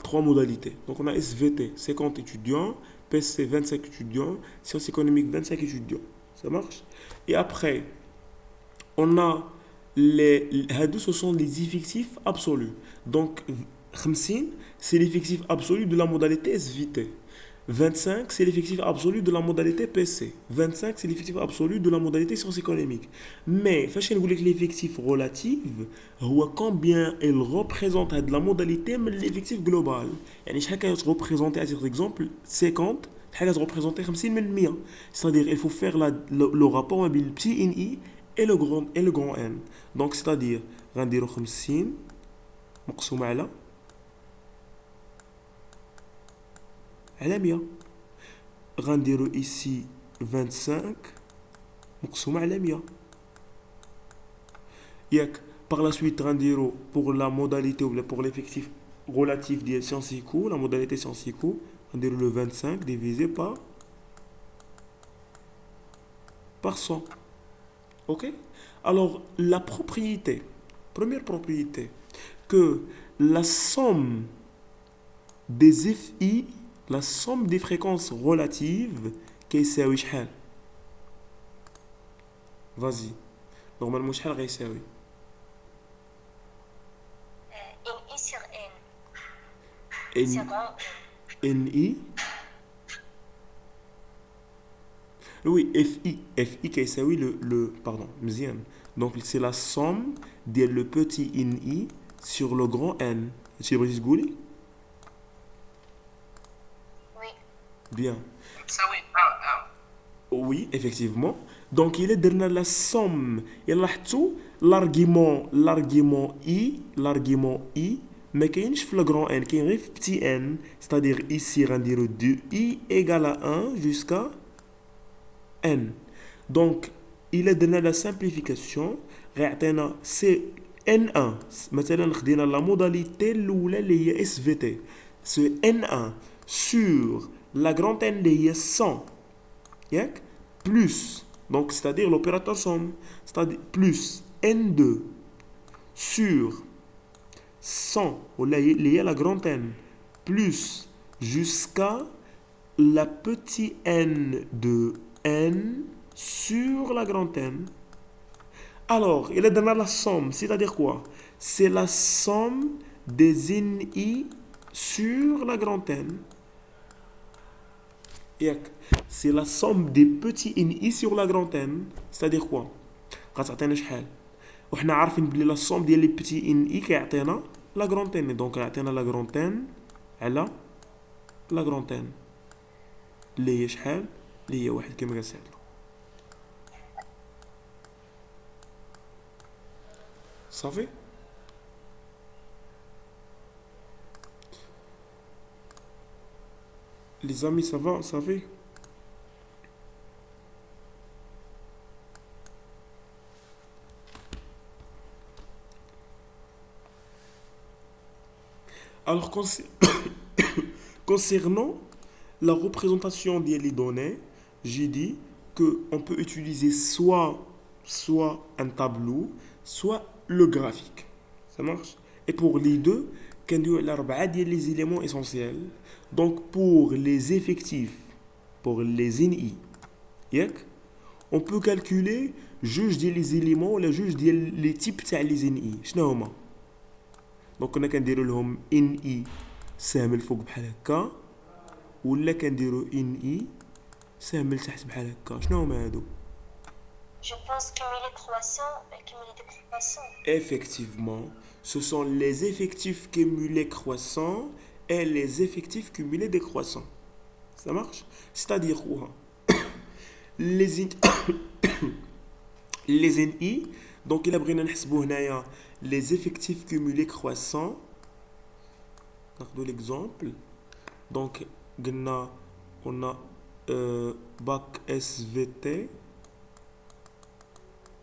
trois modalités. Donc, on a SVT, 50 étudiants, PC, 25 étudiants, sciences économiques, 25 étudiants. Ça marche? Et après, on a ce sont les effectifs absolus. Donc, 50, c'est l'effectif absolu de la modalité SVT. 25, c'est l'effectif absolu de la modalité PC. 25, c'est l'effectif absolu de la modalité sciences économiques. Mais, fâchez vous que l'effectif relatif, combien il représente de la modalité, mais l'effectif global. Et chacun représente, à titre d'exemple, 50, chacun représente 50%. C'est-à-dire, il faut faire le rapport entre le petit NI et le grand N. Donc, c'est-à-dire, غنديرو 50 مقسوم على 100. غنديرو ici 25 مقسوم على 100. ياك par la suite غنديرو pour la modalité ou pour l'effectif relatif ديال sciences éco, la modalité sciences éco, غنديرو le 25 divisé par 100. Ok? Alors, première propriété, que la somme des FI, la somme des fréquences relatives, كيساوي شحال? Vas-y. Normalement, شحال غيساوي؟ ان اي سيغ ان N, سيغ NI. Oui, FI كيساوي pardon, مزيان. Donc, c'est la somme de le petit NI sur le grand N. Tu veux dire? وي Bien. تساوي Oui, effectivement. Donc, il est donné la somme. Il a tout l'argument I, mais qu'il y a le grand N, qui est petit n, c'est-à-dire ici, on dirait 2 I égale à 1 jusqu'à N. Donc, il est donné la simplification. C'est N1. Maintenant, on a la modalité qui est SVT. C'est N1 sur la grande N qui est 100. Plus, donc c'est-à-dire l'opérateur somme, c'est-à-dire plus N2 sur 100, lié à la grande N, plus jusqu'à la petite N de N sur la grande N. Alors, il est donné la somme, c'est-à-dire quoi? C'est la somme des NI sur la grande N. C'est la somme des petits NI sur la grande N. C'est-à-dire quoi? غتعطينا شحال؟ وحنا عارفين بلي لا somme ديال لي بيتي NI كيعطينا لا grande N. دونك يعطينا لا grande N على لا grande N اللي هي شحال؟ اللي هي واحد كما قال سعد. صافي؟ Les amis, ça va, ça fait? Alors, concernant la représentation des données, j'ai dit qu'on peut utiliser soit un tableau, soit le graphique. Ça marche? Et pour les deux, كنديروا على أربعة ديال les éléments essentiels. Donc pour les effectifs, pour les NI, ياك on peut calculer جوج ديال les éléments ولا جوج ديال les types تاع les NI. شنو هما؟ دونك كنا كنديروا لهم NI سهم الفوق بحال هكا ولا كنديروا NI سهم لتحت بحال هكا. شنو هما هادو؟ Je pense cumuler croissant et cumuler décroissant. Effectivement, ce sont les effectifs cumulés croissants et les effectifs cumulés décroissants. Ça marche? C'est-à-dire quoi? Les, in- les NI, donc il a pris les effectifs cumulés croissants. Regardons l'exemple. Donc, on a bac SVT,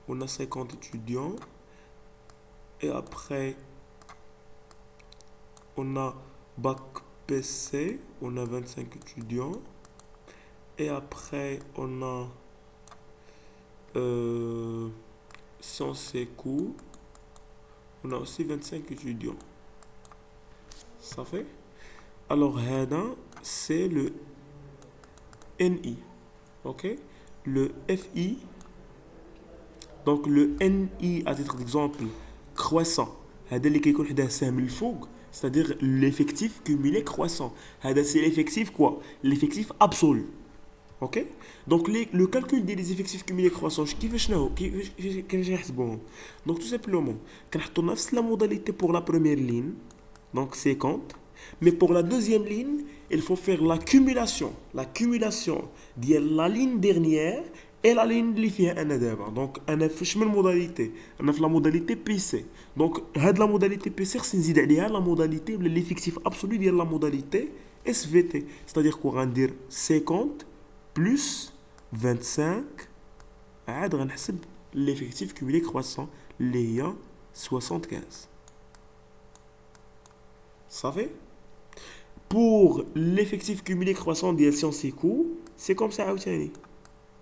on a 50 étudiants. Et après, on a bac PC, on a 25 étudiants. Et après, on a sciences éco, on a aussi 25 étudiants. Ça fait? Alors, هذا, c'est le NI. Ok? Le FI. Donc, le NI, à titre d'exemple, croissant. هذا اللي كيكون حداه سهم الفوق, c'est-à-dire l'effectif cumulé croissant. هذا c'est l'effectif quoi? L'effectif absolu. Ok? Donc le calcul des effectifs cumulés croissants كيفاش نحسبوهم? Donc tout simplement كنحطوا نفس la modalité pour la première ligne, donc 50, mais pour la deuxième ligne, il faut faire l'accumulation de la ligne dernière et la ligne اللي فيها انا دابا. دونك انا فاش من موداليتي انا في لا موداليتي بي سي. دونك هاد لا موداليتي بي سي خصني نزيد عليها لا موداليتي ولا ليفيكتيف ابسولو ديال لا موداليتي اس في تي. c'est-à-dire كو غندير 50 بلس 25 عاد غنحسب ليفيكتيف كوميلي كرواسون اللي هي 75. صافي. Pour l'effectif cumulé croissant de sciences éco, c'est comme ça عاوتاني.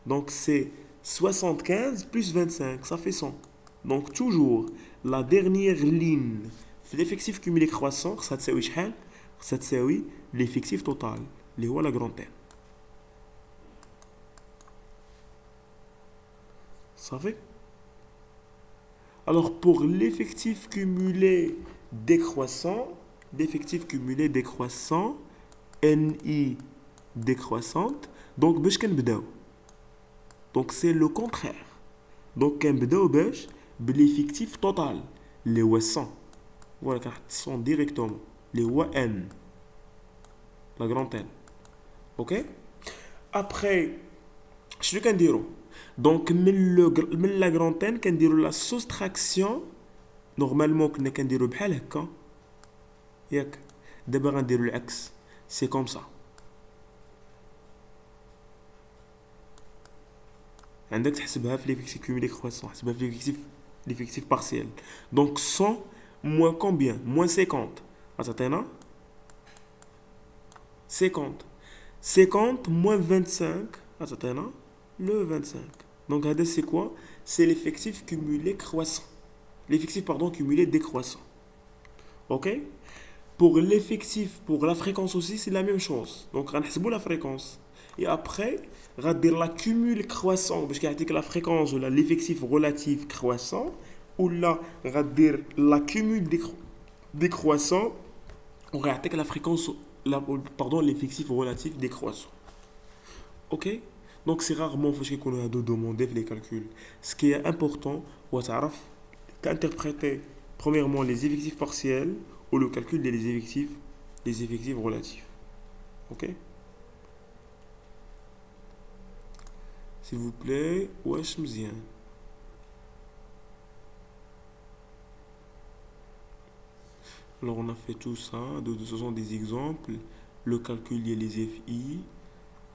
Donc c'est 75 plus 25, ça fait 100. Donc toujours la dernière ligne في l'effectif cumulé croissant ça تساوي شحال؟ ça تساوي l'effectif total اللي هو la grande N. صافي. Alors pour l'effectif cumulé décroissant, NI décroissante, donc باش كنبداو. Donc c'est le contraire. Donc كنبداو باش بالeffectif total اللي هو 100. Voilà كنحط 100 directement اللي هو N, la grande N. OK? Après شنو كنديرو؟ Donc من la grande N كنديرو la soustraction. Normalement كنا كنديرو بحال هكا ياك. دابا غنديرو العكس. C'est comme ça. عندك تحسبها في l'effectif cumulé croissant, تحسبها في l'effectif partiel. Donc 100 moins combien? Moins 50. تعطينا 50. 50 moins 25 تعطينا le 25. Donc هذا c'est quoi? C'est l'effectif cumulé croissant. L'effectif cumulé décroissant. OK? Pour l'effectif, pour la fréquence aussi, c'est la même chose. Donc, on va la fréquence. Et après, on va dire l'accumul croissant, parce qu'il y a la fréquence ou l'effectif relatif croissant, ou là, on va dire l'accumul décroissant, on va dire la fréquence, l'effectif relatif décroissant. Ok? Donc, c'est rarement qu'on a de demander les calculs. Ce qui est important, c'est d'interpréter premièrement les effectifs partiels ou le calcul des effectifs relatifs. Ok? S'il vous plaît, wesh مزيان. Alors on a fait tout ça, ce sont des exemples. Le calcul des FI,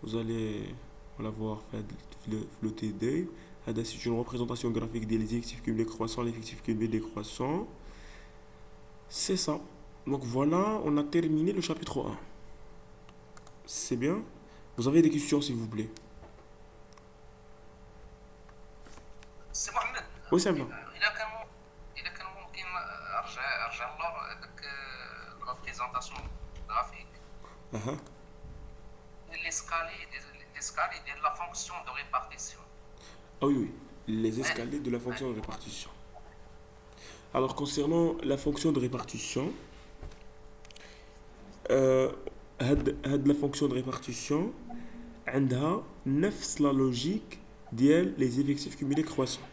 vous allez l'avoir fait le TD. C'est une représentation graphique des effectifs cumulés croissants, l'effectif cumulé décroissant. C'est ça. Donc voilà, on a terminé le chapitre 1. C'est bien. Vous avez des questions s'il vous plaît? سي محمد. Oui, ça va. اذا كان ممكن ارجع اللور هذاك لا بريزونطاسيون غرافيك Uh-huh. لي سكالي ديال لا فونكسيون دو ريبارتيسيون. Ah oui, oui, les escaliers de la fonction de répartition. Alors concernant la fonction de répartition, هاد la fonction de répartition عندها نفس la logique ديال les effectifs cumulés croissants.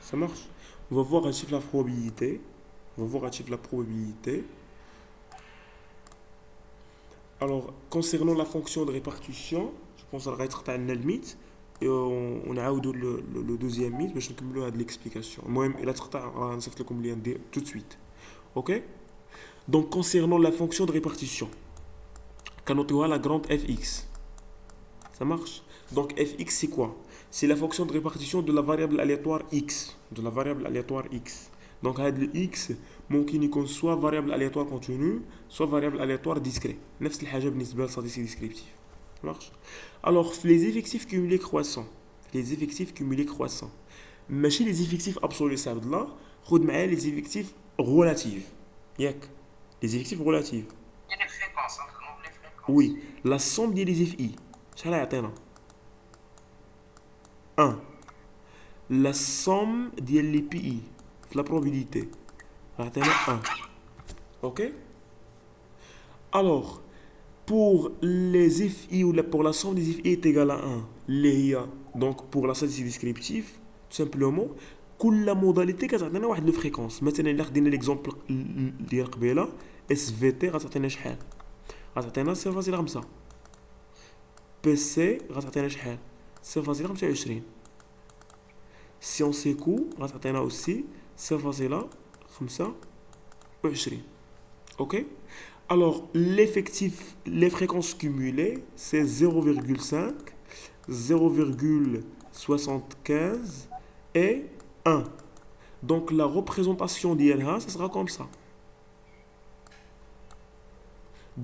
Ça marche? On va voir un chiffre la probabilité. On va voir un chiffre la probabilité. Alors, concernant la fonction de répartition, je pense qu'elle va être un mythe. Et on a le deuxième mythe, mais je vais vous l'explication. Moi, il a tout de suite. Ok? Donc, concernant la fonction de répartition, quand on voit la grande fx, ça marche? Donc, fx, c'est quoi? C'est la fonction de répartition de la variable aléatoire x. De la variable aléatoire x. Donc, le x, ممكن يكون soit variable aléatoire continue, soit variable aléatoire discret. نفس الحاجة بالنسبة للstatistique descriptive. Ça marche? Alors, les effectifs cumulés croissants. Les effectifs cumulés croissants. ماشي les effectifs absolus صعب là. خد معايا les effectifs relatifs. ياك. Les effectifs relatifs. لي فريكونس نخدمو بلي فريكونس. Oui, la somme des FI. شحال يعطينا؟ 1. La somme des PI. La probabilité. يعطينا 1. Ok? Alors, pour les FI ou pour la somme des FI est égale à 1, donc pour la statistique descriptive, tout simplement, كل modalité كتعطينا واحد لو فريكونس. مثلا الا خدينا ليكزومبل ديال قبيله اس في تي غتعطينا شحال؟ غتعطينا 0.5. بي سي غتعطينا شحال؟ 0.25. سيونس ايكو غتعطينا اوسي 0.25. Ok? Alors, l'effectif, les fréquences cumulées, c'est 0,5, 0,75 et 1. Donc, la représentation d'ILH, ça sera comme ça.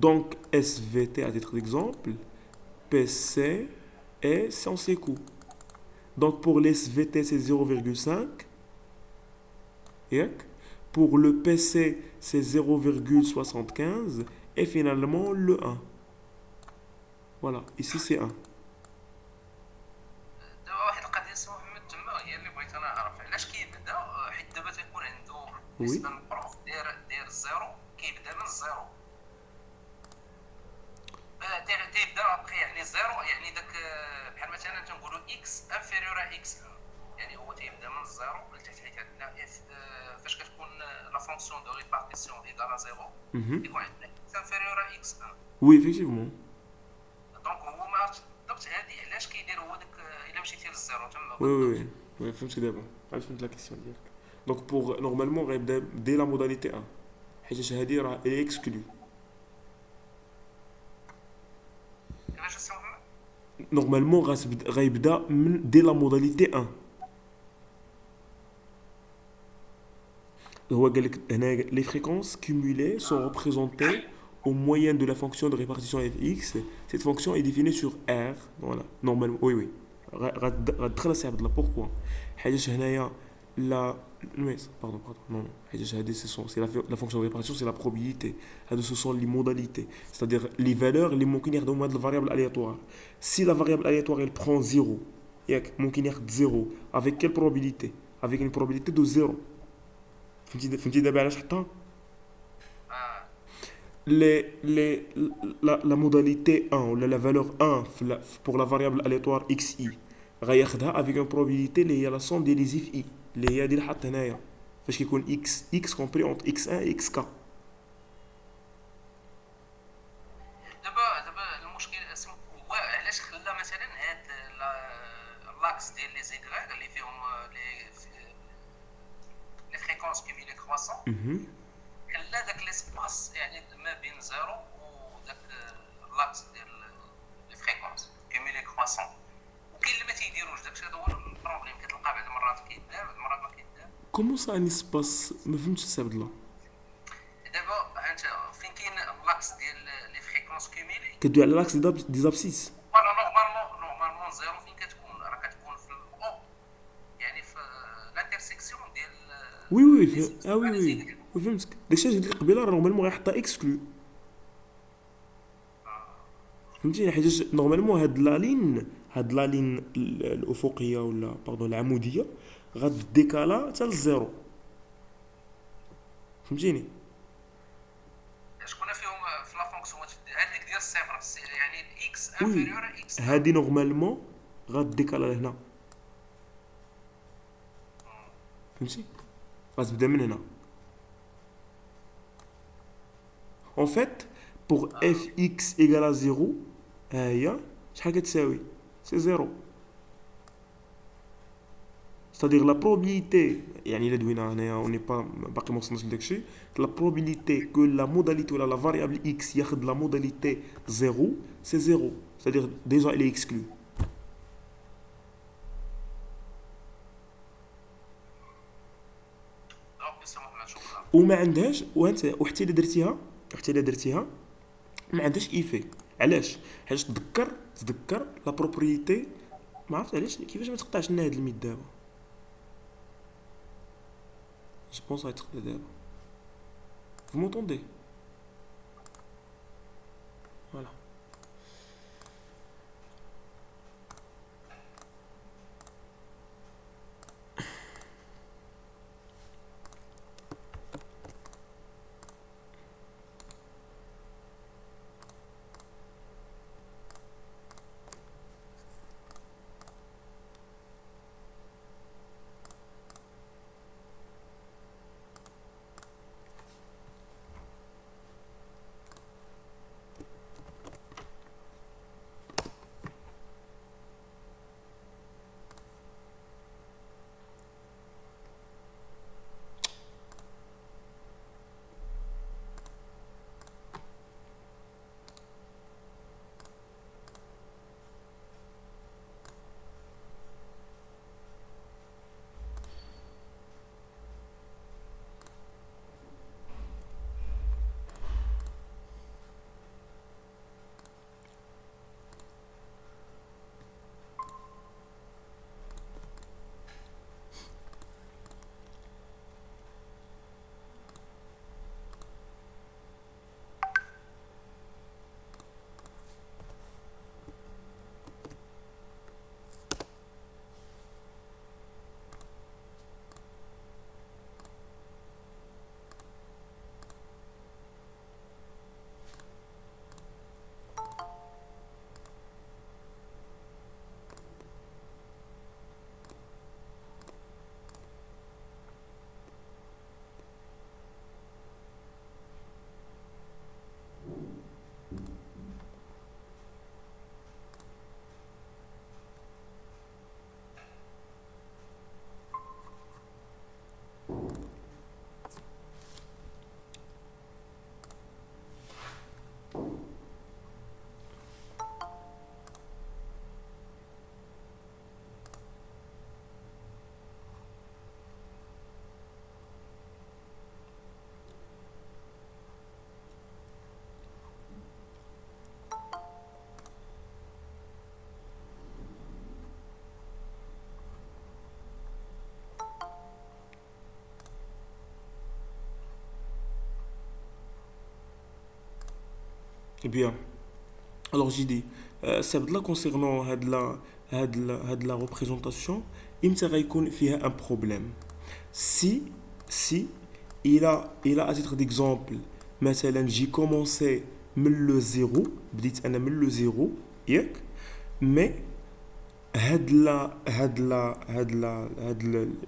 Donc, SVT, à titre d'exemple, PC et sciences éco. Donc, pour l'SVT, c'est 0,5. Pour le PC, c'est 0,75. Et finalement, le 1. Voilà, ici c'est 1. دابا واحد القضيه سي محمد تما هي اللي بغيت انا نعرف علاش كيبدا، حيت دابا تيكون عنده Oui. بالنسبه للبروف داير الزيرو، كيبدا من الزيرو. تيبدا ابخي يعني الزيرو، يعني داك بحال مثلا تنقولوا اكس انفيريور اكس، يعني هو تيبدا من الزيرو لتحت، حيت عندنا فاش كتكون لا فونكسيون دو ريبارتيسيون ايكال زيرو يكون عندنا اكس انفيريور اكس 1. Oui, effectivement. دونك هو ما عرفتش بالضبط هادي علاش كيدير هو داك الا مشيتي للزيرو تما. Oui, oui, oui. Oui, فهمت دابا. فهمت la question ديالك. Donc, pour normalement, غيبدا dès la modalité 1. حيت هادي راه elle est exclue. كيفاش السي محمد؟ Normalement, غيبدا dès la modalité 1. هو قال لك هنا les fréquences cumulées sont représentées au moyen de la fonction de répartition fx. Cette fonction est définie sur R. Voilà. Normalement, oui, oui. غتدخل صعب là. Pourquoi? حاجه هنايا la pardon non حاجه هذه c'est la fonction de répartition, c'est la probabilité. هادو ce sont les modalités, c'est-à-dire les valeurs اللي ممكن ياخذوهم هاد الفاريابل aléatoire. Si la variable aléatoire elle prend 0 ياك ممكن ياخذ 0 avec quelle probabilité? Avec une probabilité de 0. فهمتي دابا علاش حطها؟ La modalité 1 ou la valeur 1 pour la variable aléatoire xi غياخدها avec une probabilité اللي هي la somme des if i اللي هي اللي حط هنايا فاش كيكون x compris entre x1 et xk. دابا المشكل هو علاش خلى مثلا هاد لاكس ديال لي زيغريغ اللي فيهم لي فريكونس كيميلي كرواسون، خلى داك ليسباس يعني ما بين زيرو وداك لاكس ديال لي فريكونس كيميلي كرواسون، وكاين اللي ما تيديروش داكشي. هذا هو البروبليم، كتلقى بعض المرات كيدار بعض المرات ما كيدار. Comment ça un espace ما فهمتش السبب لا. دابا ها انت كدوي على لاكس دي زابسيس. فوالا نورمالمون زيرو فين كتكون راه كتكون في الاو، يعني في الانترسيكسيون ديال وي وي لي زيكس اه مع وي لي وي زينيغ. فهمتك. داكشي اللي قبيله راه نورمالمون غيحطها اكسكلو. فهمتيني حيت نورمالمون هاد لا لين الافقيه ولا باردون العموديه غديكالا حتى للزيرو. فهمتيني. شكون فيهم في لا فونكسيون هذيك ديال الصفر يعني اكس وي انفيريور ا اكس 1. هادي نورمالمون غديكالا لهنا. فهمتي غتبدا من هنا. En fait, pour fx égale à 0, شحال كتساوي؟ C'est 0. C'est-à-dire la probabilité, يعني إلا دوينا هنايا on n'est pas باقي ما وصلناش لداكشي, la probabilité que la modalité ولا la variable x ياخد la modalité 0, c'est 0. C'est-à-dire déjà elle est exclue. اوكي سي محمد شكرا. وما عندهاش وحتى الا درتيها ما عندهاش ايفي. علاش؟ حيت تذكر لا بروبريتي. ما عرفت علاش كيفاش ما تقطعش لنا هاد الميد دابا. جو بونس غيتقطع دابا. Vous m'entendez? Voilà. Eh bien, alors j'ai dit, là concernant la représentation, il me يكون فيها un problème. Si il a à titre d'exemple, مثلا j'ai commencé من le 0, بديت أنا من le 0, ياك؟ mais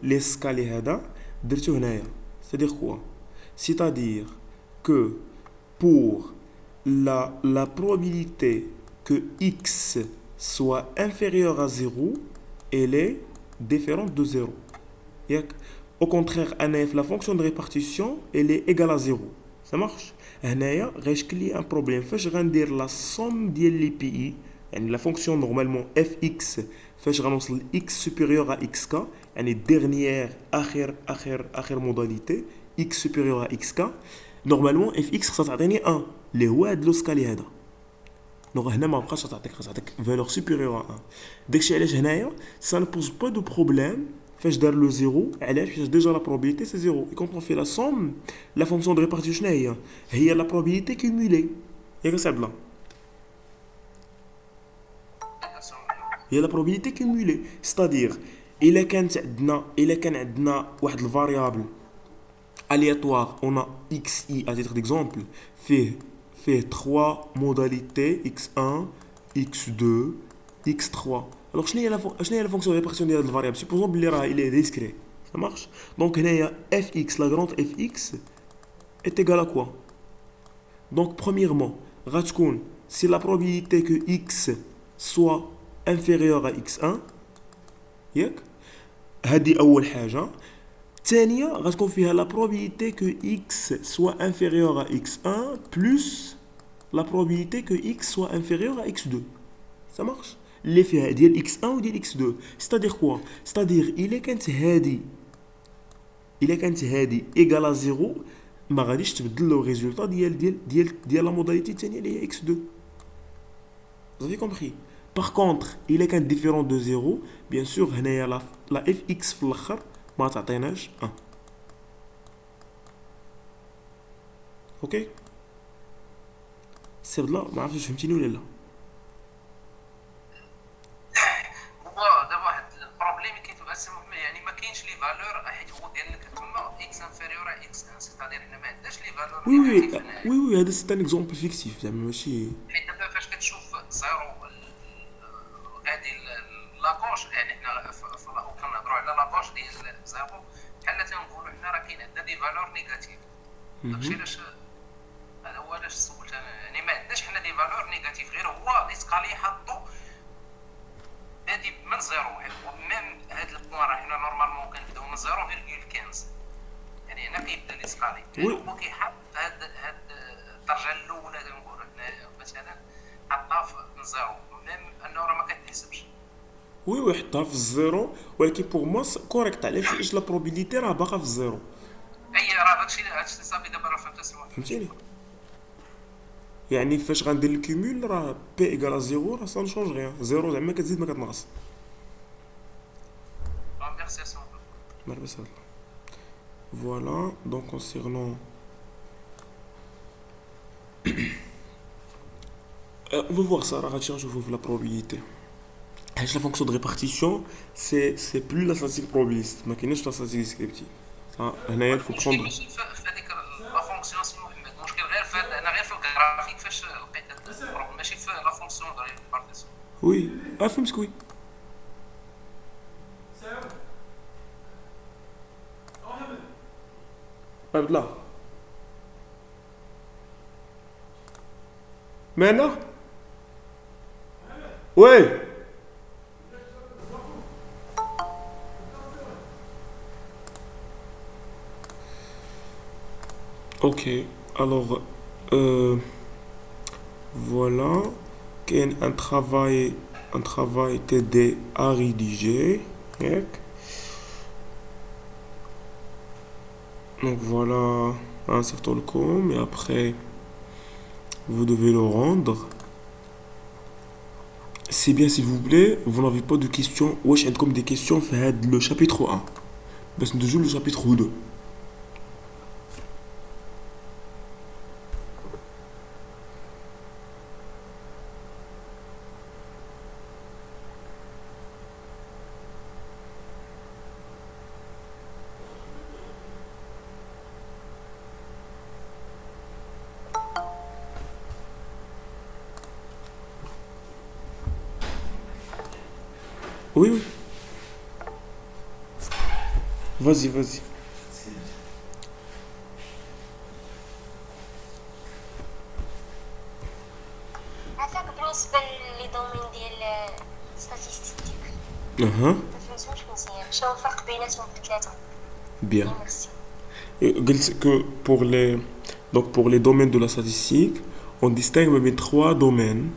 l'escalier هذا درتو هنايا. C'est-à-dire quoi? C'est-à-dire que pour la probabilité que x soit inférieur à 0, elle est différente de 0. Au contraire, la fonction de répartition, elle est égale à 0. Ça marche? Il y a un problème. Je vais dire la somme de l'IPI, la fonction normalement fx, je vais x supérieur à xk, la dernière modalité, x supérieur à xk. Normalement fx ça تعطيني 1 اللي هو هاد لوسكالي هذا. دونك هنا ما بقاش تعطيك valeur supérieure à 1 داكشي علاش هنايا ça ne pose pas de problème فاش دار لو زيرو علاش حيت ديجا لا probabilité c'est zéro et quand on fait la somme la fonction de répartition شنو هي la probabilité cumulée ياك صعب لا هي la probabilité cumulée c'est-à-dire الا كان عندنا واحد الفاريابل aléatoire on a xi à titre d'exemple fait 3 modalités x1 x2 x3 alors شنو هي la fonction de répartition ديال هاد الفاريابل supposons بلي راه il est discret ça marche donc هنايا fx la grande fx est égale à quoi donc premièrement غتكون si la probabilité que x soit inférieur à x1 ياك هذه اول حاجه الثانيه غتكون فيها la probabilité que x soit inférieur à x1 plus la probabilité que x soit inférieur à x2 ça marche اللي فيها ديال x1 وديال x2 c'est-à-dire quoi c'est-à-dire الا كانت هذه ايغال à 0 ما غاديش تبدل لو ريزولطا ديال لا موداليتي الثانيه اللي هي x2 vous avez compris par contre الا كانت différent de 0 bien sûr هنايا la fx في الاخر ما تعطيناش 1 اوكي سير لا ما عرفتش فهمتيني ولا لا هو دابا واحد البروبليم كيتبقى يعني ما كاينش لي فالور حيت هو قال لك تما اكس انفيريور ا اكس ان سيتادير حنا ما عندناش لي فالور وي هذا سي ان اكزومبل فيكتيف زعما ماشي حيت دابا فاش كتشوف زيرو هذه لاكوش يعني حنا كنهضروا على لاكوش ديال زيرو بحال تنقولوا حنا راه كاين عندنا دي فالور نيجاتيف داكشي علاش هذا هو علاش سولت انا يعني ما عندناش حنا دي فالور نيجاتيف غير هو ليسكالي حطو هادي من زيرو وميم هاد البوان راه حنا نورمالمون كنبداو من 0.15 يعني هنا كيبدا ليسكالي هو كيحط هاد الدرجه الاولى كنقولوا حنا مثلا حطها من زيرو ميم انه راه ما كتحسبش وي حطها في الزيرو ولكن بوغ موا كوريكت علاش لا بروبابيليتي راه باقا في الزيرو اي راه هادشي صافي دابا راه فهمتيني يعني فاش غندير الكومول راه بي ايغال 0 راه سا نشونج غيان زيرو زعما كتزيد ما كتنقص ميرسي سون مربس هاد فوالا دونك كونسيرنون on va voir ça راه غادي نشوفو في لا probabilité حيت لا فونكسيون دو ريبارتيسيون سي بلو لا statistique probabiliste ما كاينش لا statistique ديسكريبتيف هنايا الفو بروندر ماشي في هذيك لا فونكسيون سي محمد المشكل غير في انا غير في الجرافيك فاش لقيت هاد البروبليم ماشي في لا فونكسيون دو ريبارتيسيون وي فهمتك وي عبد الله مانا وي ok alors voilà qu'il y a un travail TD à rédiger donc voilà un certain com et après vous devez le rendre c'est bien s'il vous plaît vous n'avez pas de questions wesh عندكم des questions في le chapitre 1 بس ندوزو le chapitre 2 Oui, oui. Vas-y, vas-y. عافاك بالنسبة لي دومين ديال ستاتيستيك مفهمتهمش مزيان شنو الفرق بيناتهم الثلاثة Bien. ميرسي قلت que pour les domaines de la statistique, on distingue bien trois domaines.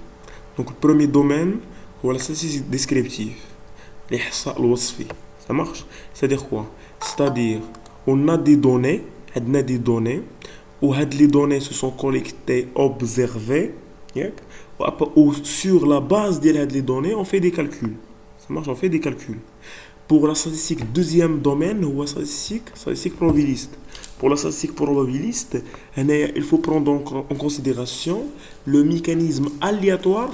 Donc le premier domaine, c'est la statistique descriptive. الإحصاء الوصفي. Ça marche? C'est-à-dire quoi? C'est-à-dire, on a des données, où les données se sont collectées, observées, Ou sur la base des données, on fait des calculs. Ça marche, on fait des calculs. Pour la statistique, deuxième domaine, ou statistique probabiliste. Pour la statistique probabiliste, il faut prendre en considération le mécanisme aléatoire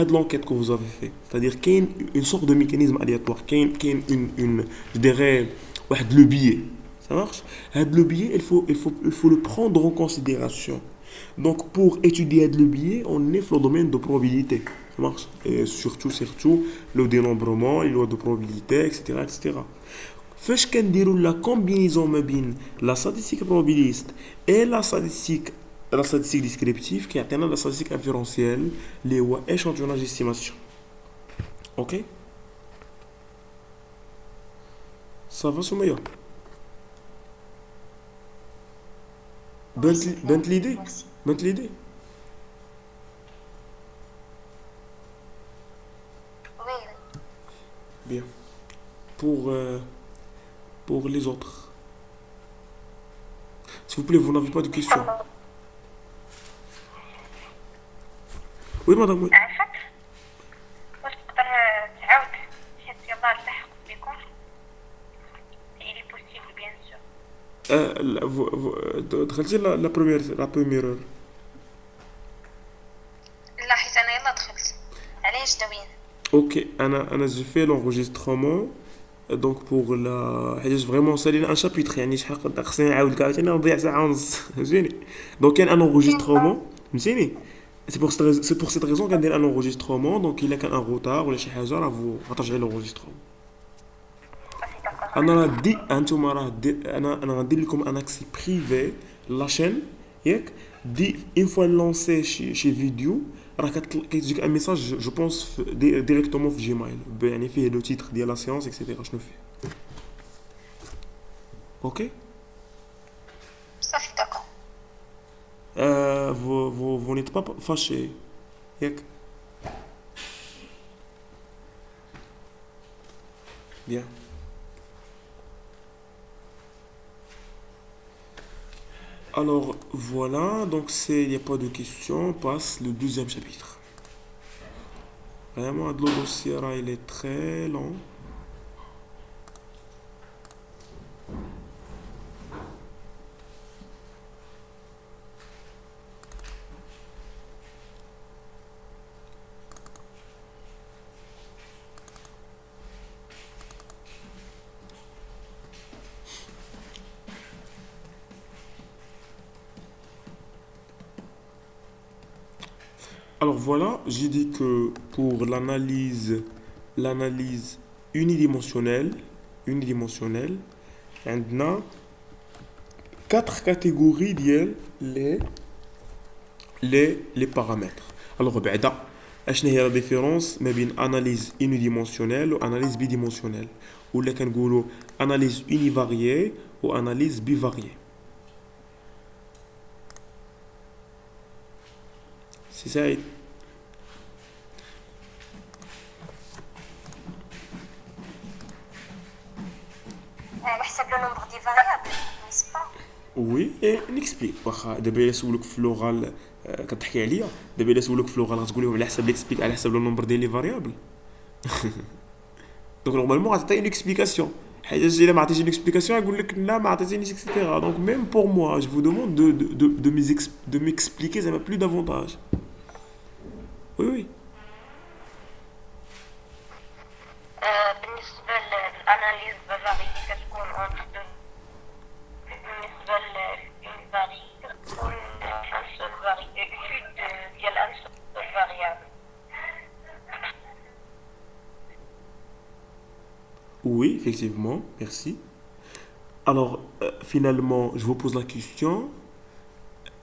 de l'enquête que vous avez fait. C'est-à-dire qu'il y a une sorte de mécanisme aléatoire, qu'il y a je dirais, le biais. Ça marche? Le biais, il faut le prendre en considération. Donc, pour étudier le biais, on est dans le domaine de probabilité. Ça marche? Et surtout, le dénombrement, les lois de probabilité, etc. etc. فاش كنديروا la combinaison ما بين la statistique probabiliste et la statistique descriptive qui atteint la statistique inférentielle اللي هو échantillonnage d'estimation. OK? Ça va Soumaïa? بنت l'idée? Merci. بنت l'idée? Oui, oui. Bien. Pour les autres. S'il vous plaît, vous n'avez pas de questions. Oui, madame, oui. عرفت واش تقدر تعاود حيت يلاه التحق بكم إلي بوسيبل بيان سور دخلتي la première heure. لا حيت انا يلاه دخلت علاش داويين Ok, j'ai fait l'enregistrement. Donc pour la حاجة vraiment سالينا un chapitre يعني شحال خصني نعاود كاع انا نضيع ساعة ونص فهمتيني. Donc كاين un enregistrement فهمتيني. C'est pour cette raison كندير un enregistrement. Donc il a كان un retard ولا شي حاجة راه غترجعي l'enregistrement. صافي داكوغ انا راه دي انتوما راه انا غندير لكم ان اكسي بريفي لا شين ياك دي اون فوا لونسي شي فيديو راه كتجيك ان ميساج جو بونس ديريكتومون في جيميل يعني فيه لو تيتر ديال لا سيونس اكسيتيرا شنو فيه. اوكي صافي داكوغ vous n'êtes pas fâché ياك bien. Alors voilà, donc il n'y a pas de questions, on passe le deuxième chapitre. Vraiment, le dossier là, il est très long. Alors voilà, j'ai dit que pour l'analyse unidimensionnelle, on a quatre catégories les paramètres. Alors بعدا اشنا هي la différence ما بين analyse unidimensionnelle ou analyse bidimensionnelle ولا كنقولوا analyse univariée ou analyse bivariée. C'est ça. على حسب لو نومبر دي فاريابل نسبة. وي نكسبليك واخا دابا الا سولك في اللغه كتحكي عليا دابا الا سولك في اللغه غتقول لهم على حسب ليكسبليك على حسب لو نومبر ديال لي فاريابل. دونك نورمالمون غتعطي اون اكسبليكاسيون حاجه الا ما عطيتيش اكسبليكاسيون يقول لك لا ما عطيتينيش اكسيتيرا. دونك ميم بور موا جو فو دوموند de m'expliquer ça m'a plus davantage. Oui oui. بالنسبة للأناليز بفاريي كتكون اونتر بالنسبة للفاري كتكون ان سول فاري ايتود ديال ان سول فاريابل. Oui, effectivement, merci. Alors, finalement, je vous pose la question.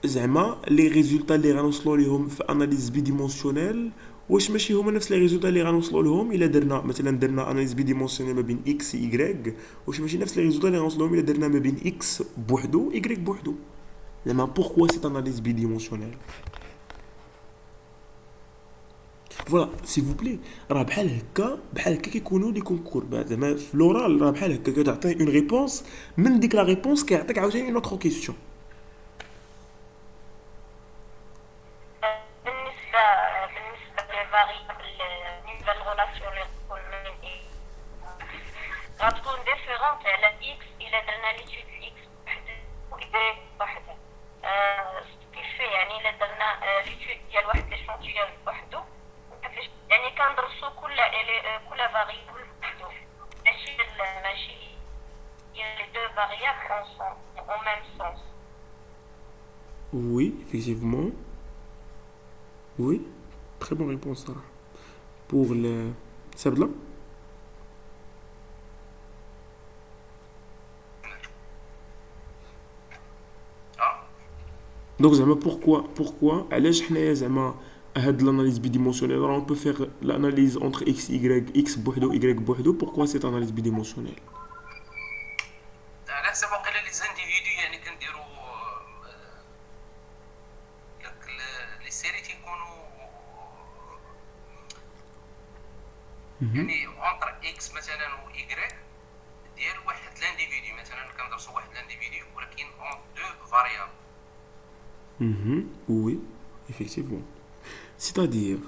زعما les résultats اللي غنوصلوا ليهم في اناليز بيديمونسيونيل واش ماشي هما نفس لي ريزولطا اللي غنوصلوا لهم الا درنا مثلا درنا اناليز بيديمونسيونيل ما بين اكس واي واش ماشي نفس لي ريزولطا اللي غنوصلوا لهم الا درنا ما بين اكس بوحدو واي بوحدو. زعما pourquoi cette analyse bidimensionnelle. فوالا سي فو بلي راه بحال هكا كيكونوا لي كونكور زعما في لورال راه بحال هكا كتعطي اون ريبونس من ديك لا ريبونس كيعطيك عاوتاني اون اوتر كيسيون. بالنسبة variables en même sens. Oui, effectivement. Oui, très bonne réponse, Sarah. Pour le Sabla. اه Donc, pourquoi علاش حنايا زعما هاد l'analyse bidimensionnelle, alors on peut faire l'analyse entre x, y, x بوحدو, y بوحدو. Pourquoi cette analyse bidimensionnelle? على حسب وقيلا لي زانديفيدو يعني كنديروا داك لي سيري تيكونوا يعني اونتر اكس مثلا و y ديال واحد لانديفيدو مثلا كندرسوا واحد لانديفيدو ولكن اون دو فاريابل. Oui, effectivement. C'est-à-dire,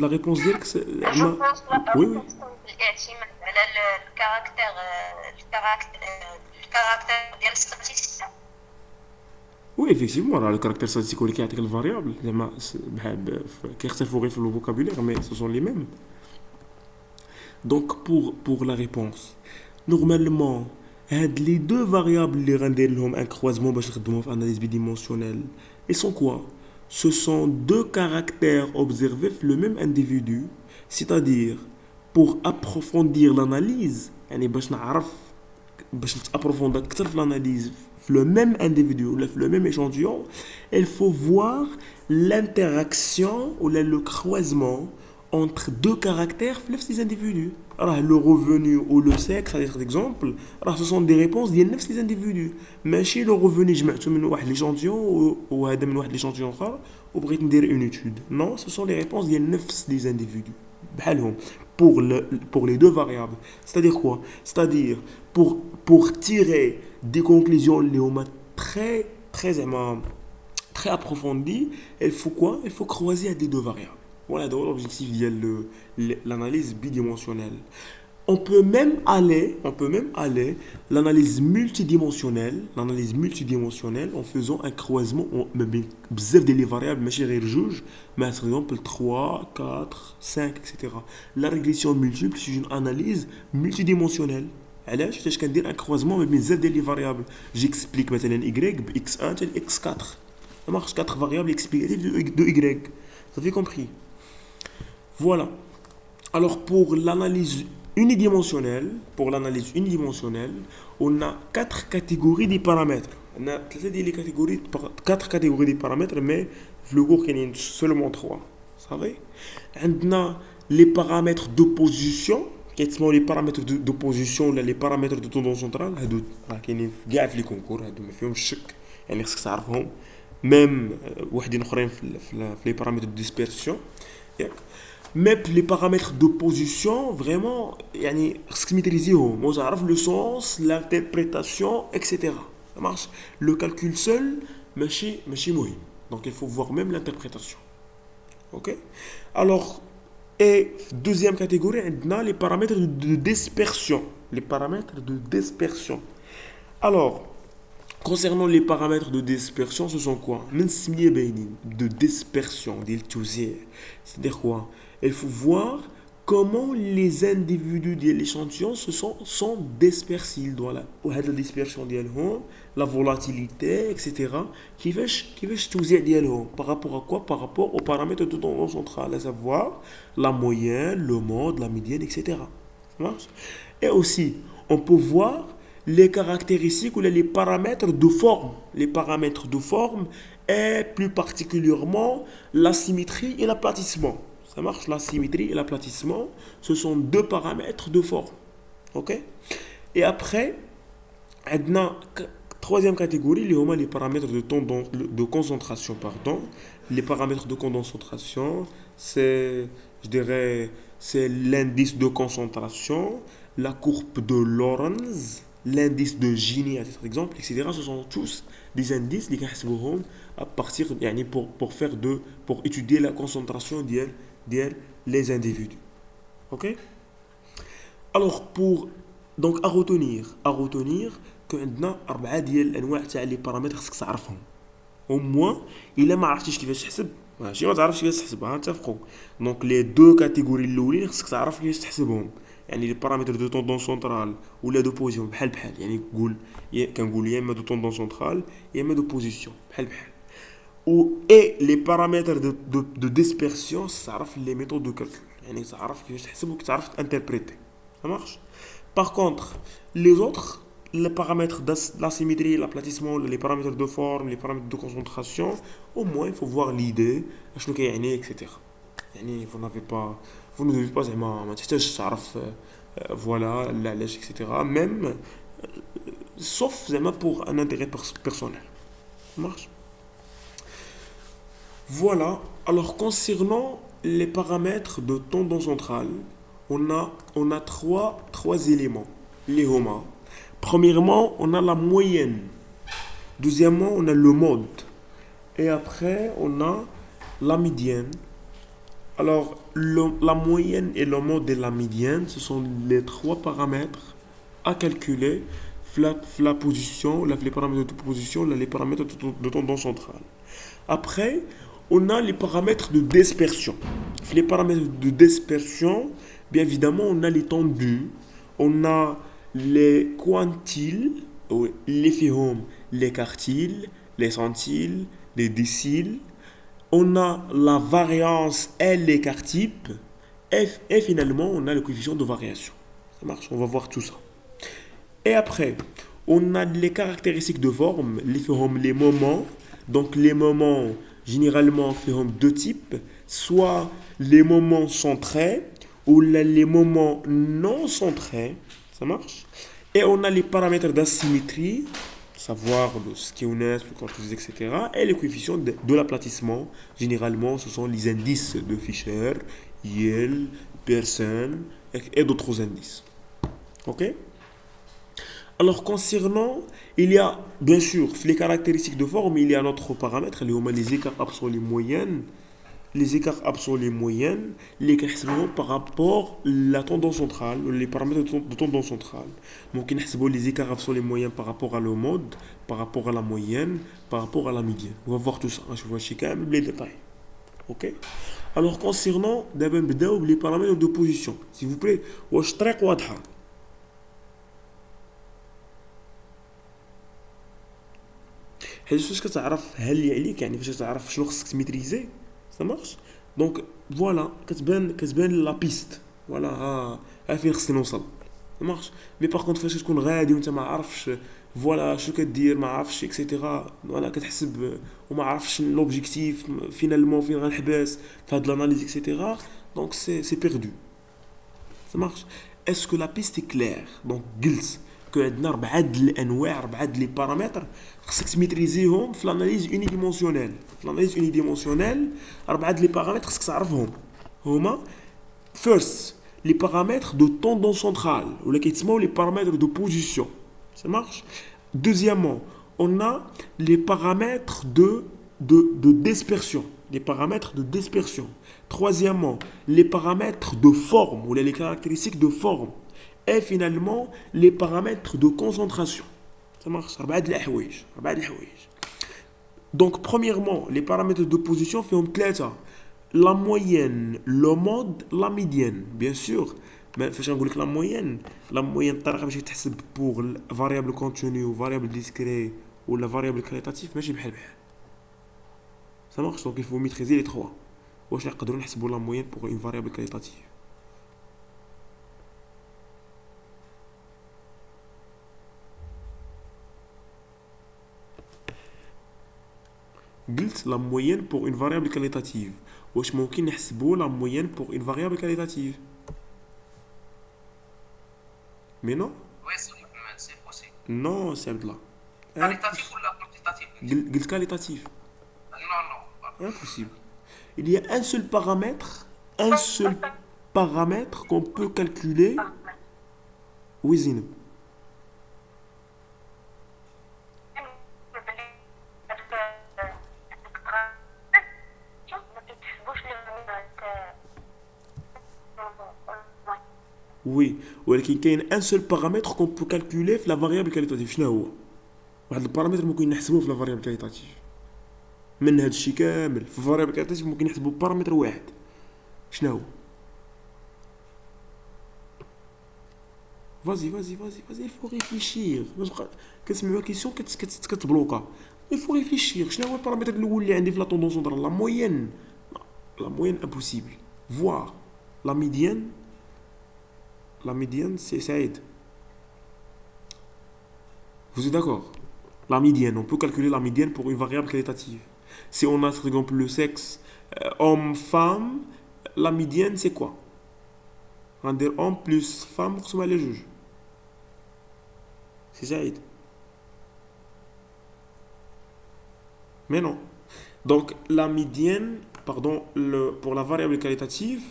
la réponse ديالك جو بونس لا oui, بارول oui. كتكون بالاعتماد على الكاركتير ديال الستاتيستيك. Oui, effectivement, alors, le caractère statistique اللي كيعطيك الفاريابل زعما كيختلفوا غير في le vocabulaire, mais ce sont les mêmes. Donc, pour la réponse, normalement, les deux variables اللي غندير لهم un croisement باش نخدموهم في analyse bidimensionnelle, ils sont quoi? Ce sont deux caractères observés في le même individu, c'est-à-dire pour approfondir l'analyse, يعني باش نتابروفوندر اكثر في l'analyse في le même individu ou في le même échantillon, il faut voir l'interaction ou le croisement entre deux caractères في نفس les individus. Alors, le revenu ou le sexe, par exemple, alors ce sont des réponses ديال نفس les individus. ماشي le revenu جمعته من واحد l'échantillon وهذا من واحد l'échantillon اخر وبغيت ندير une étude. Non, ce sont les réponses ديال نفس les individus. بحالهم pour les deux variables. C'est-à-dire quoi? C'est-à-dire pour tirer des conclusions اللي هما très approfondies, il faut quoi? Il faut croiser à des deux variables. Voilà donc l'objectif de l'analyse bidimensionnelle. On peut même aller l'analyse multidimensionnelle en faisant un croisement بزاف ديال les variables ماشي غير جوج, mais par exemple 3, 4, 5 etc. La régression multiple c'est une analyse multidimensionnelle. علاش كندير un croisement ما بين بزاف ديال les variables. J'explique مثلا y ب x1 حتى x4. Ça marche 4 variables explicatives de y. Vous avez compris? Voilà. Alors pour l'analyse unidimensionnelle, on a quatre catégories de paramètres. On a quatre catégories de paramètres, mais le cours il y en a seulement 3. Vous savez? On a les paramètres d'opposition, qui sont les paramètres d'opposition, les paramètres de tendance centrale. qui sont كاع في les concours, ما فيهم الشك. يعني خصك تعرفهم. Même واحدين اخرين في les paramètres de dispersion. Mais les paramètres d'opposition, vraiment, يعني خصك maîtriser تعرف le sens, l'interprétation, etc. Ça marche. Le calcul seul, ماشي مهم. Donc il faut voir même l'interprétation. Ok? Alors, et deuxième catégorie, on a les paramètres de dispersion. Alors, concernant les paramètres de dispersion, ce sont quoi? De dispersion, c'est-à-dire quoi? Il faut voir comment les individus de l'échantillon sont dispersés. Voilà. La dispersion la volatilité, etc. Qui va se par rapport à quoi? Par rapport aux paramètres de tendance centrale, à savoir la moyenne, le mode, la médiane, etc. Ça marche? Et aussi, on peut voir les caractéristiques ou les paramètres de forme. Les paramètres de forme et plus particulièrement la symétrie et l'aplatissement. Ça marche? La symétrie et l'aplatissement, ce sont deux paramètres de forme. Ok? Et après, on a troisième catégorie, les paramètres de concentration. Les paramètres de concentration, c'est l'indice de concentration, la courbe de Lorenz, l'indice de Gini, par exemple, etc. Ce sont tous des indices à partir pour étudier la concentration des individus. Ok? Alors donc à retenir que عندنا أربعة ديال الأنواع تاع les paramètres خصك تعرفهم. Au moins إلا ما عرفتيش كيفاش تحسب ماشي ما تعرفش كيفاش تحسبها نتفقوا. Donc les deux catégories الأولين خصك تعرف كيفاش تحسبهم. يعني لي بارامتر دو طوندون سنترال ولا دو بوزيسيون بحال بحال يعني كنقول يا اما دو طوندون سنترال يا اما دو بوزيسيون بحال بحال و اي لي بارامتر دو ديسبرسيون تعرف لي ميثود دو كالكول يعني تعرف كيفاش تحسب وتعرف تانتربريتي ça marche. Par contre les autres les paramètres de la symétrie, l'aplatissement, les paramètres de forme, les paramètres de concentration, au moins il faut voir l'idée, etc. Vous n'avez pas, vous ne devez pas vraiment, voilà, la lèche, etc. Même, sauf pour un intérêt personnel. Ça marche. Voilà. Alors concernant les paramètres de tendon central, on a trois éléments. Les HOMA. Premièrement, on a la moyenne. Deuxièmement, on a le mode. Et après, on a la médiane. Alors, la moyenne et le mode de la médiane, ce sont les trois paramètres à calculer. La position, les paramètres de position, les paramètres de tendon central. Après, on a les paramètres de dispersion. Les paramètres de dispersion, bien évidemment, on a les tendus, on a les quantiles, les phéromes, les quartiles, les centiles, les déciles. On a la variance et l'écart type. Et finalement, on a le coefficient de variation. Ça marche, on va voir tout ça. Et après, on a les caractéristiques de forme, les phéromes, les moments. Donc les moments, généralement, phéromes de type, soit les moments centrés ou les moments non centrés. Ça marche. Et on a les paramètres d'asymétrie, savoir le skewness, le corpus, etc. Et les coefficients de l'aplatissement. Généralement, ce sont les indices de Fisher, Yale, Pearson et d'autres indices. Ok? Alors, concernant, il y a, bien sûr, les caractéristiques de forme, il y a notre paramètre, les écarts absolus moyennes. Les écarts absolus moyennes, les questions par rapport à la tendance centrale, les paramètres de tendance centrale. Donc, les écarts absolus moyens par rapport à le mode, par rapport à la moyenne, par rapport à la médiane. On va voir tout ça. Je vais checker les détails. Ok? Alors, concernant les paramètres de position, s'il vous plaît, je très واضحة. حيت فاش كتعرف هل عليك يعني فاش كتعرف شنو خصك تميتريزي ça marche. Donc voilà, كتبان la piste. Voilà, ها فين خصني نوصل. Ça marche. Mais par contre فاش تكون غادي وانت ما عارفش فوالا شنو كدير ما عارفش اكسيتيرا فوالا كتحسب وما عارفش لوبجيكتيف فينالمون فين غنحبس في هاد l'analyse اكسيتيرا donc c'est perdu. Ça marche. Est-ce que la piste est claire? Donc قلت عندنا 4 الانواع 4 لي بارامتر خصك تميتريزيهم في l'analyse unidimensionnelle. في l'analyse unidimensionnelle 4 لي بارامتر خصك تعرفهم هما first les paramètres de tendon central ou les paramètres de position. Ça marche. Deuxièmement, on a les paramètres de dispersion. Les paramètres de dispersion. Troisièmement, les paramètres de forme ou les caractéristiques de forme. Et finalement, les paramètres de concentration. Ça marche. Donc, premièrement, les paramètres de position font clair. La moyenne, le mode, la médiane. Bien sûr, mais je vais dire la moyenne, tu pour la variable continue ou variable discret ou la variable qualitative, mais c'est bien. Ça marche, donc il faut maîtriser les trois. Je vais dire la moyenne pour une variable qualitative. قلت la moyenne pour une variable qualitative. واش ممكن نحسبوا la moyenne pour une variable qualitative? Mais non. Oui, c'est possible. Non, c'est Abdallah. Qualitatif ou la quantitatif? قلت qualitatif. Non. Impossible. Il y a un seul paramètre qu'on peut calculer. Oui, Zineb. Oui, ولكن كاين ان سول بارامتر كون بو كالكولي في لا فاريابل كاليتاتيف. شنو هو واحد البارامتر ممكن نحسبوه في لا فاريابل كاليتاتيف من هذا الشيء كامل في الفاريابل كاليتاتيف ممكن نحسبوا بارامتر واحد. شنو هو vas-y, il faut réfléchir. كتسمع la question كتبلوكا. Il faut réfléchir. شنو هو البارامتر الاول اللي عندي في لا طوندونس جنرال؟ لا موين. La moyenne impossible. Voir la médiane. La médiane, c'est Saïd. Vous êtes d'accord? La médiane, on peut calculer la médiane pour une variable qualitative. Si on a par exemple le sexe homme-femme, la médiane c'est quoi? On va dire homme plus femme, c'est les juges. C'est Saïd. Mais non. Donc la médiane, pardon, pour la variable qualitative,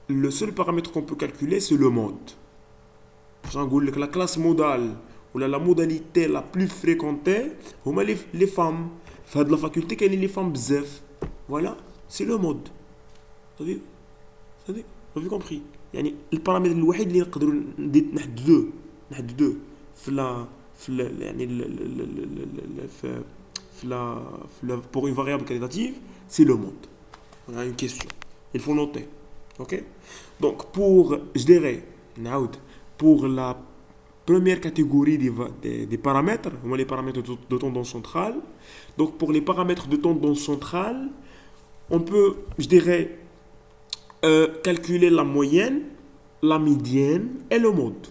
le seul paramètre qu'on peut calculer c'est le mode. La classe modale ou la modalité la plus fréquentée, c'est les femmes. Dans la faculté, il y a les femmes bzef. Voilà, c'est le mode. Vous avez compris? يعني البارامتر الوحيد اللي نقدروا نحددوه pour une variable qualitative, c'est le mode. On a une question. Il faut noter. Ok? Donc, je dirais, pour la première catégorie des paramètres, les paramètres de tendance centrale. Donc, pour les paramètres de tendance centrale, on peut, je dirais, calculer la moyenne, la médiane et le mode.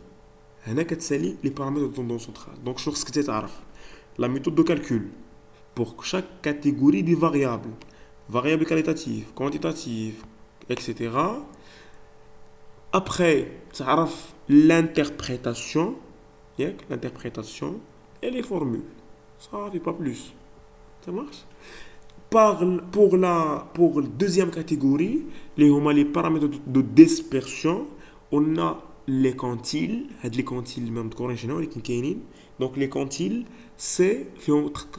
Les paramètres de tendance centrale. Donc, sur ce que tu sais, la méthode de calcul pour chaque catégorie des variables, variables qualitatives, quantitatives, etc. Après, tu as l'interprétation et les formules. Ça ne fait pas plus. Ça marche? Pour la deuxième catégorie, les paramètres de dispersion, on a les quantiles. Les quantiles, même donc les quantiles, c'est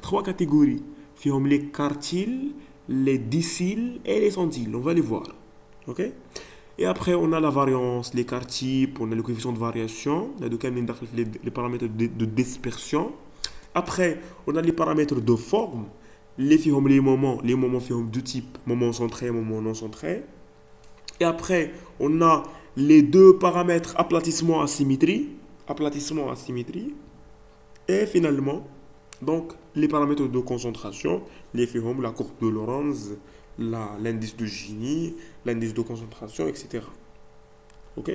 trois catégories. Les quartiles, les déciles et les centiles. On va les voir. Ok? Et après, on a la variance, les quartiles, on a le coefficient de variation, les paramètres de dispersion. Après, on a les paramètres de forme, les moments de type moment centré, moment non centré. Et après, on a les deux paramètres aplatissement, asymétrie. Et finalement, donc, les paramètres de concentration, la courbe de Lorenz, l'indice de Gini, l'indice de concentration, etc. Ok?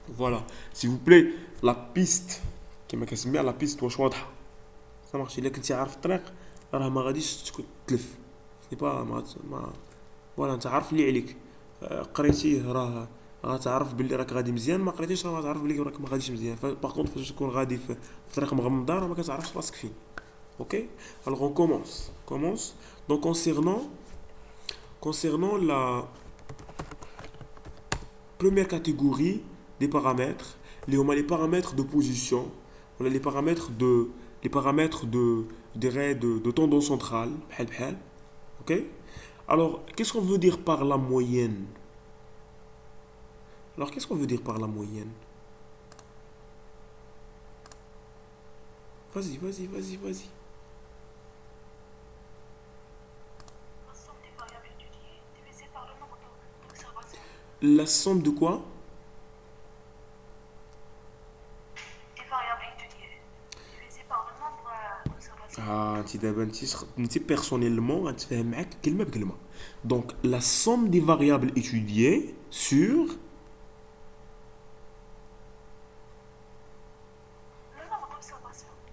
Voilà. S'il vous plaît, la piste, qui m'a cassé bien la piste, ça marche. Il est que tu as الطريق راه ما غاديش تلف. C'est pas voilà, انت عارف اللي عليك. قريتيه راه غتعرف باللي راك غادي مزيان، ما قريتيش راه غتعرف باللي راك ما غاديش مزيان. باغ كونط فاش تكون غادي في طريق مغمضه راه ما كتعرفش راسك فين. Ok? Alors on commence. Donc concernant la première catégorie des paramètres, les paramètres de position, on a les paramètres de tendance centrale, ok? Alors, qu'est-ce qu'on veut dire par la moyenne? Vas-y. La somme de quoi? Des variables étudiées divisé par le nombre d'observations. انت دابا انت personnellement غنتفاهم معاك كلمه بكلمه. Donc la somme des variables étudiées sur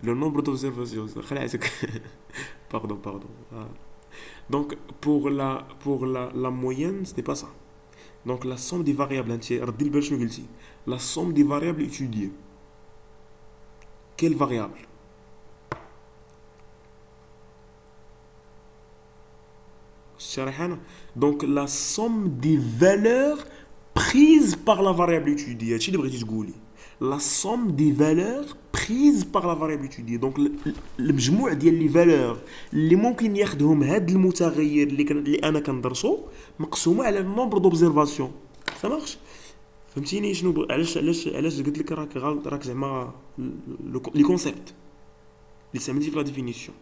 le nombre d'observations. Pardon. Donc pour la moyenne, ce n'est pas ça. Donc la somme des variables, la somme des variables étudiées. Quelle variable? Donc la somme des valeurs prises par la variable étudiée. La somme des valeurs prises par la variable étudiée. Donc المجموع ديال لي فالور اللي ممكن ياخذهم هاد المتغير اللي انا كندرسو مقسومه على النومبر دوبزيرفاسيون. Ça marche? فهمتيني شنو علاش قلت لك راك زعما لي كونسيبت اللي استعملتي في لا ديفينيسيون.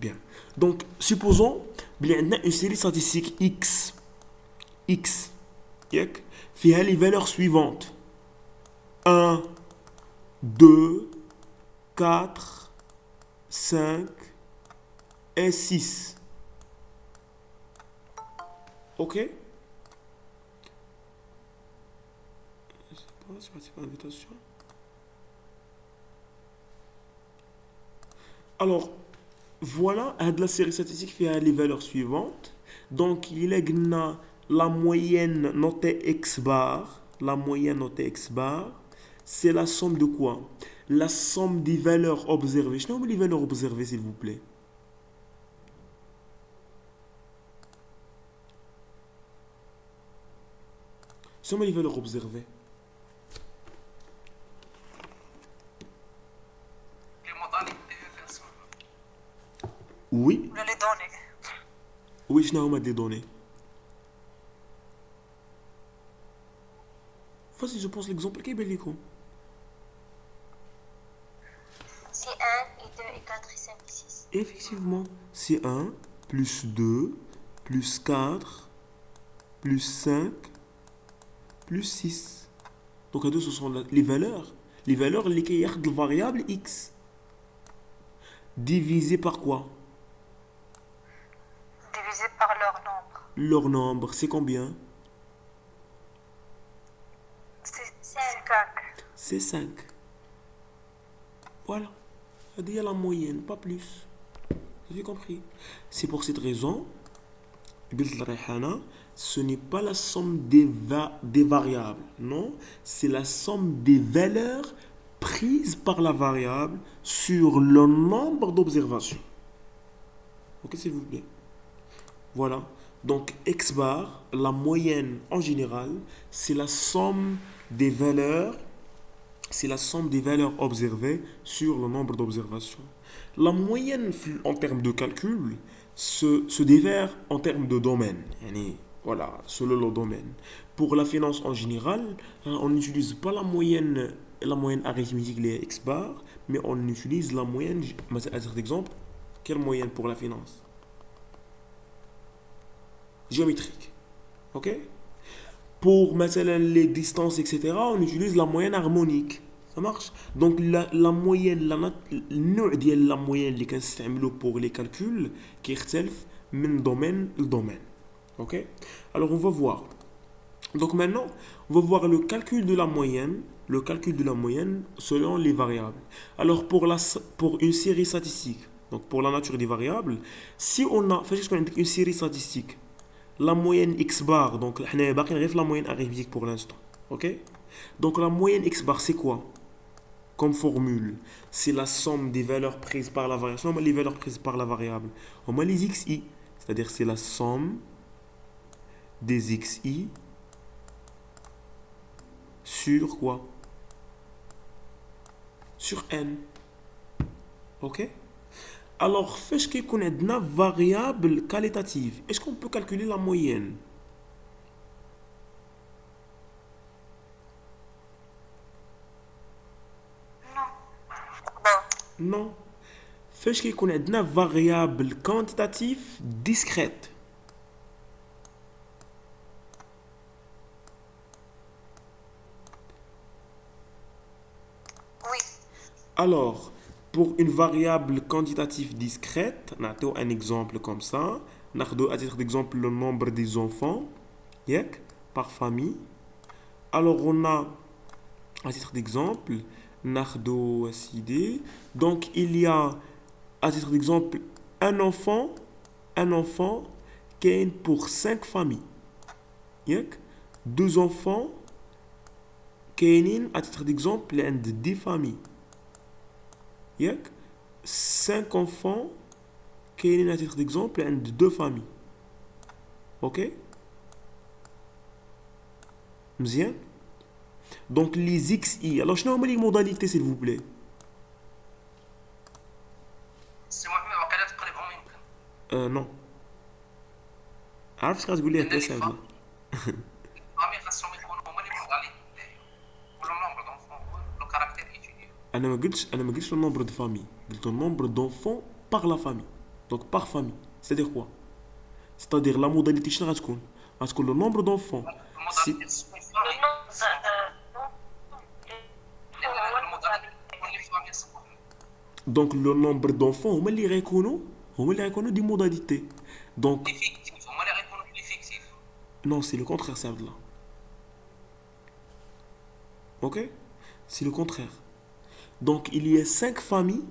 Bien. Donc, supposons qu'il y a une série statistique X. ياك فيها les valeurs suivantes 1 2 4 5 et 6. Ok? Je sais pas si c'est pas invitation. Alors, voilà la série statistique fait les valeurs suivantes. Donc, il est la moyenne notée x bar. La moyenne notée x bar, c'est la somme de quoi? La somme des valeurs observées. Je nomme les valeurs observées, s'il vous plaît. Je nomme les valeurs observées. Les modalités version. Oui. ولا لي دوني Oui, je nomme des données. Voici, je pense l'exemple qui est bellico. سي 1 et 2 et 4 et 5 et 6 Effectivement, c'est 1 plus 2 plus 4 plus 5 plus 6. Donc, à deux, ce sont les valeurs. Les valeurs, les de variable x. Divisé par quoi? divisé par leur nombre. Leur nombre, c'est combien? C'est 5. C'est 5. Voilà. Il y a la moyenne, pas plus. Vous avez compris? C'est pour cette raison, ce n'est pas la somme des variables. Non, c'est la somme des valeurs prises par la variable sur le nombre d'observations. Ok, s'il vous plaît. Voilà. Donc, x bar, la moyenne en général, c'est la somme des valeurs. C'est la somme des valeurs observées sur le nombre d'observations. La moyenne en termes de calcul se diffère en termes de domaine. Voilà, selon le domaine. Pour la finance en général, on n'utilise pas la moyenne arithmétique, les x bar, mais on utilise la moyenne, à titre d'exemple, quelle moyenne pour la finance? Géométrique. Ok? Pour les distances, etc., on utilise la moyenne harmonique. Ça marche? Donc, la moyenne, la moyenne اللي كنستعملو pour les calculs qui يختلف من domaine le domaine. Ok? Alors, on va voir. Donc, maintenant, on va voir le calcul de la moyenne. Le calcul de la moyenne selon les variables. Alors, pour une série statistique, donc pour la nature des variables, si on a une série statistique, la moyenne x bar, donc on a la moyenne arithmétique pour l'instant. Ok? Donc la moyenne x bar, c'est quoi? Comme formule, c'est la somme des valeurs prises par la variable. Les valeurs prises par la variable, on a les xi, c'est-à-dire c'est la somme des xi sur quoi? Sur n. Ok? Alors, فاش كيكون عندنا variable qualitative, est-ce qu'on peut calculer la moyenne? Non. Bon. Non. فاش كيكون عندنا variable quantitative discrète. Oui. Alors, pour une variable quantitative discrète, on a un exemple comme ça. On a à titre d'exemple le nombre des enfants par famille. Alors, on a, à titre d'exemple, donc il y a, à titre d'exemple, un enfant qui est pour 5 familles. Deux enfants qui est, à titre d'exemple, un de 10 familles. 5 enfants qui est à titre d'exemple un de 2 familles. Ok? Bien. Donc les xi. Alors, je n'ai les modalités, s'il vous plaît. سي محمد وقيلا تقريبهم يمكن. Non. عرفت شنو تقول لي هكا سهله. امي خاصهم يكونوا هما لي موداليتي ولا نومبر دونفون لو كاركتير ايتيديو. انا ما قلتش le nombre de familles. قلت le nombre d'enfants par la famille. Donc par famille. C'est-à-dire quoi? C'est-à-dire la modalité شنو غتكون؟ غتكون le nombre d'enfants الموداليتي تكون فامي الموداليتي تكون لي فامي صباح. Donc le nombre d'enfants هما اللي غيكونوا دي modalités. Donc ليفيكتيف هما اللي غيكونوا ليفيكتيف. non, c'est le contraire ça là. OK? C'est le contraire. Donc il y a 5 familles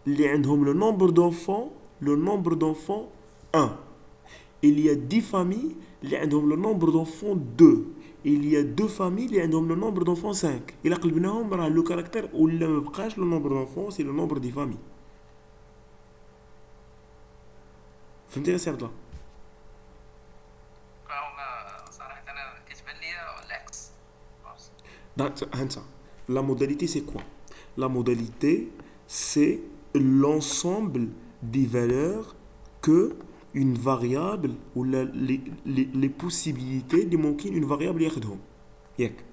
اللي عندهم le nombre d'enfants 1. Il y a 10 familles اللي عندهم le nombre d'enfants 2. Il y a 2 familles اللي عندهم le nombre d'enfants 5. إلا قلبناهم راه لو كاركتر ولا ما بقاش le nombre d'enfants c'est le nombre des familles. فهمتي يا سي عبد الله؟ فهما صراحه انا كتبان لي العكس. Hansa. La modalité, c'est quoi? La modalité, c'est l'ensemble des valeurs que une variable ou les possibilités اللي ممكن une variable ياخدهم. ياك.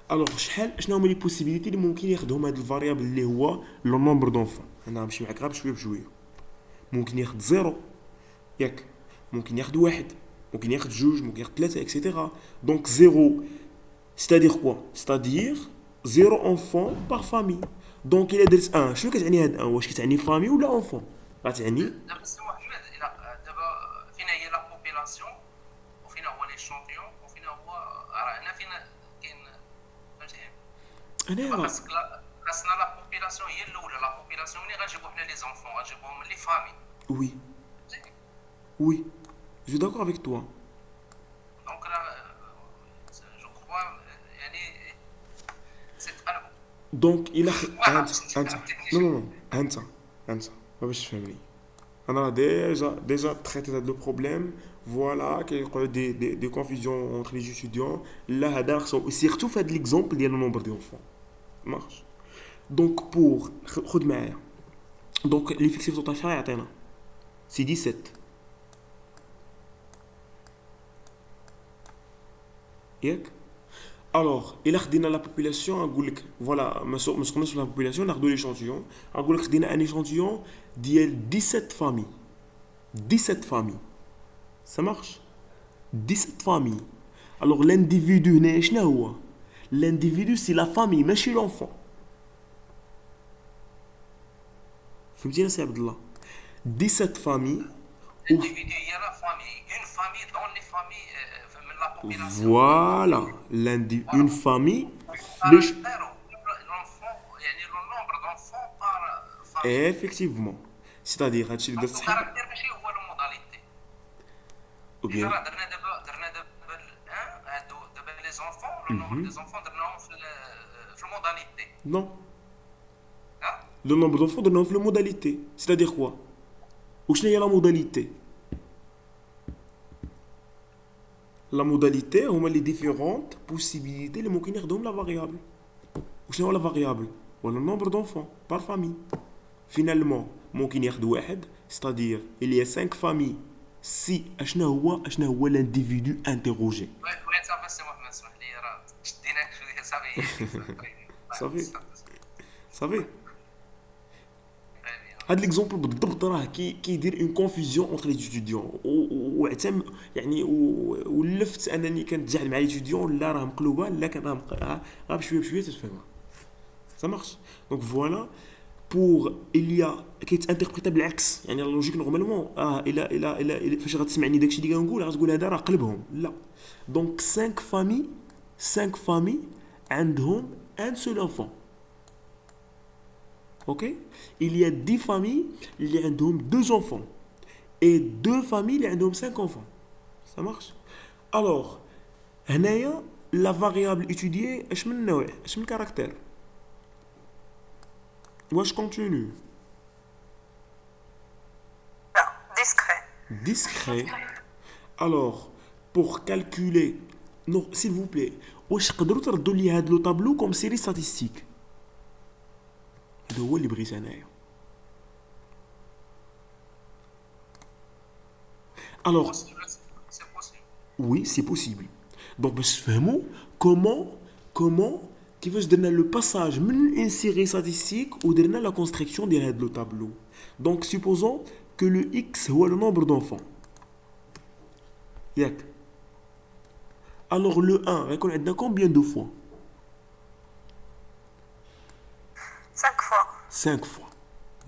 Alors شنو هما les possibilités اللي ممكن ياخدهم هاد الفاريابل اللي هو le nombre d'enfants. انا غنمشي معاك غير بشويه بشويه. ممكن ياخد 0 ياك. ممكن ياخد 1 ممكن ياخد 2 ممكن ياخد 3 etc. Donc 0 c'est-à-dire quoi? C'est-à-dire 0 enfant par famille. Donc il a درت 1 شنو كتعني هاد 1 واش كتعني فامي ولا enfant؟ غتعني دابا سي محمد الى دابا فينا هي لا بوبيلاسيون وفينا هو لي شامبيون وفينا هو راه هنا فين كاين فهمتي انا راه خاصنا لا بوبيلاسيون هي الاولى. لا بوبيلاسيون ملي غنجيبو حنا لي زونفون غنجيبوهم من لي فامي. oui oui je suis d'accord avec toi. دونك راه جو كخوا يعني سي تقلبو. Donc il a non ما باش تفهمني. انا déjà traité هذا le problème. Voilà كيوقعوا des confusions entre les étudiants. Là هذا surtout fait l'exemple ديال le nombre d'enfants. marche. Donc pour خذ معايا. Donc l'effectif total شحال يعطينا؟ c'est 17. ياك. Alors, il a خدينا la population, نقول لك voilà ما سقناش في la population, ناخذوا l'échantillon, نقول لك خدينا un échantillon ديال 17 familles. 17 familles. Ça marche? 17 familles. Alors l'individu هنا شنو هو؟ L'individu c'est la famille ماشي l'enfant. فهمتينا سي عبد الله؟ 17 familles. L'individu هي لا فامي une famille dans les familles من la population. Voilà, une famille. L'enfant يعني le nombre d'enfants par famille. Effectivement. C'est-à-dire هادشي اللي درت صحيح. الكاركتير ماشي هو الموداليتي. Ou bien راه درنا دابا هادو دابا لي زونفون لو نومبر دي زونفون درناهم في الموداليتي. non. Le nombre d'enfants درناهم في la modalité. C'est-à-dire quoi? وشنو هي la modalité? La modalité هما les différentes possibilités اللي ممكن ياخدهم la variable. وشنو هو la variable? هو le nombre d'enfants par famille. Finalement ممكن ياخد واحد, c'est-à-dire il y a 5 familles. Si اشنو هو l'individu interrogé. وين صافي سي محمد اسمح لي راه شديناك شويه صافي. هاد ليكزومبل بالضبط راه كيدير اون كونفوزيون اونتر لي ستوديون وعتم يعني ولفت انني كنتجاهل مع لي ستوديون لا راه مقلوبه لا كان راه بشويه بشويه تتفهمها. Ça marche. Donc voilà pour il y a كيتانتربريتا بالعكس يعني لوجيك نورمالمون الى فاش غتسمعني داكشي اللي كنقول غتقول هذا راه قلبهم لا. دونك 5 familles عندهم un seul enfant. Ok, il y a 10 familles qui ont 2 enfants et 2 familles qui ont 5 enfants. Ça marche? Alors, la variable étudiée, est-ce que caractère? Où je continue? Discret. Discret. Alors, pour calculer, non, s'il vous plaît, où je peux donner le tableau comme série statistique? هذا هو اللي بغيت انايا. Alors oui, c'est possible. Donc باش تفهموا comment كيفاش درنا le passage من une série statistique ou درنا la construction ديال هذا le tableau. Donc supposons que le x هو le nombre d'enfants. ياك. Alors le 1 غيكون عندنا combien de fois 5 fois. 5 fois.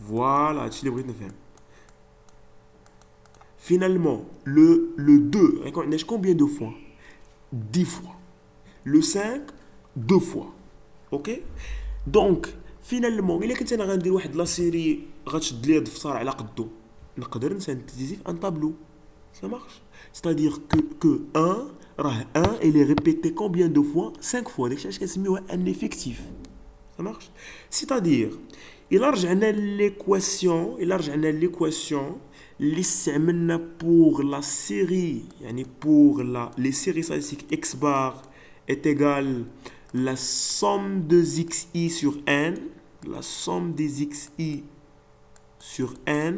Voilà, هادشي اللي بغيت نفهم. Finalement, le 2 غيكون عندنا combien de fois 10 fois. Le 5 2 fois. OK. Donc finalement الا كنت انا غندير واحد لا سيري غتشد لي الدفتر على قدو نقدر نسانتيزي في ان طابلو. Ça marche. C'est-à-dire que 1 راه 1 il est répété combien de fois 5 fois. داكشي علاش كنسميوه ان effectif. Ça marche. C'est-à-dire إلا رجعنا l'équation اللي استعملنا pour la série يعني pour les séries statistiques x bar est égale la somme de xi sur n, la somme des xi sur n,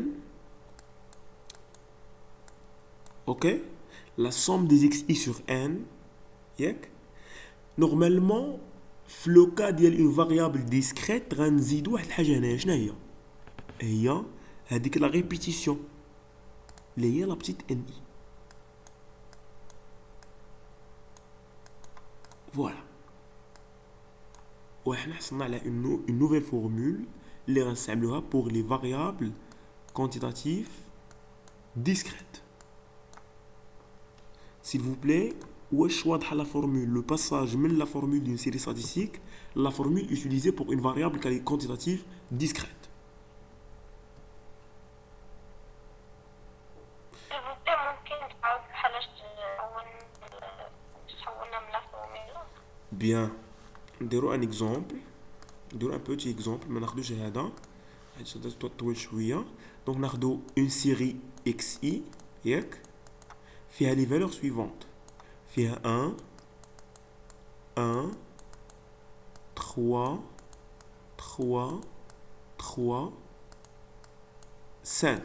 ok, la somme des xi sur n, ياك normalement في لو كا ديال اون فاريابل ديسكريت غنزيدو واحد الحاجه هنايا. شنو هي هذيك لا ريبيتيسيون اللي هي لا بتيت ان اي. فوالا وحنا حصلنا على اون نوفيل فورمول اللي غنستعملوها بور لي فاريابل كونتيتاتيف ديسكريت. s'il vous plaît, wesh واضحه la formule, le passage من la formule d'une série statistique la formule utilisée pour une variable quantitative discrète. ممكن تعاود بحال حولنا من لا فورمولا. Bien. نديرو ان اكزومبل نديرو ان بوتي اكزومبل ما ناخدوش هذا حيت هذا طويل شويه. دونك ناخدو اون سيري اكس اي ياك فيها لي فالور سويفونت فيها 1 1 3 3 3 5.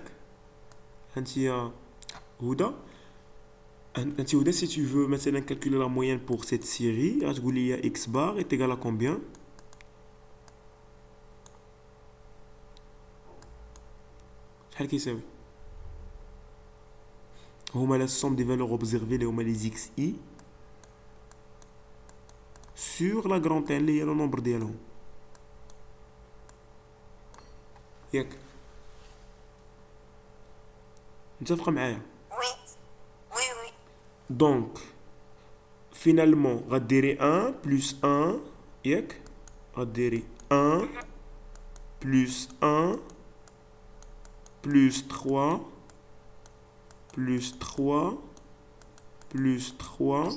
انتيا هدى انت هدى si tu veux مثلا calculer la moyenne pour cette série غتقول لي x bar est égal à combien شحال كيساوي هما la somme des valeurs observées اللي هما les xi sur la grande n اللي هي le nombre ديالهم ياك متفقه معايا. Oui. Oui, oui. Donc finalement غديري 1 plus 1 ياك غديري 1 plus 1 plus 3 plus 3 plus 3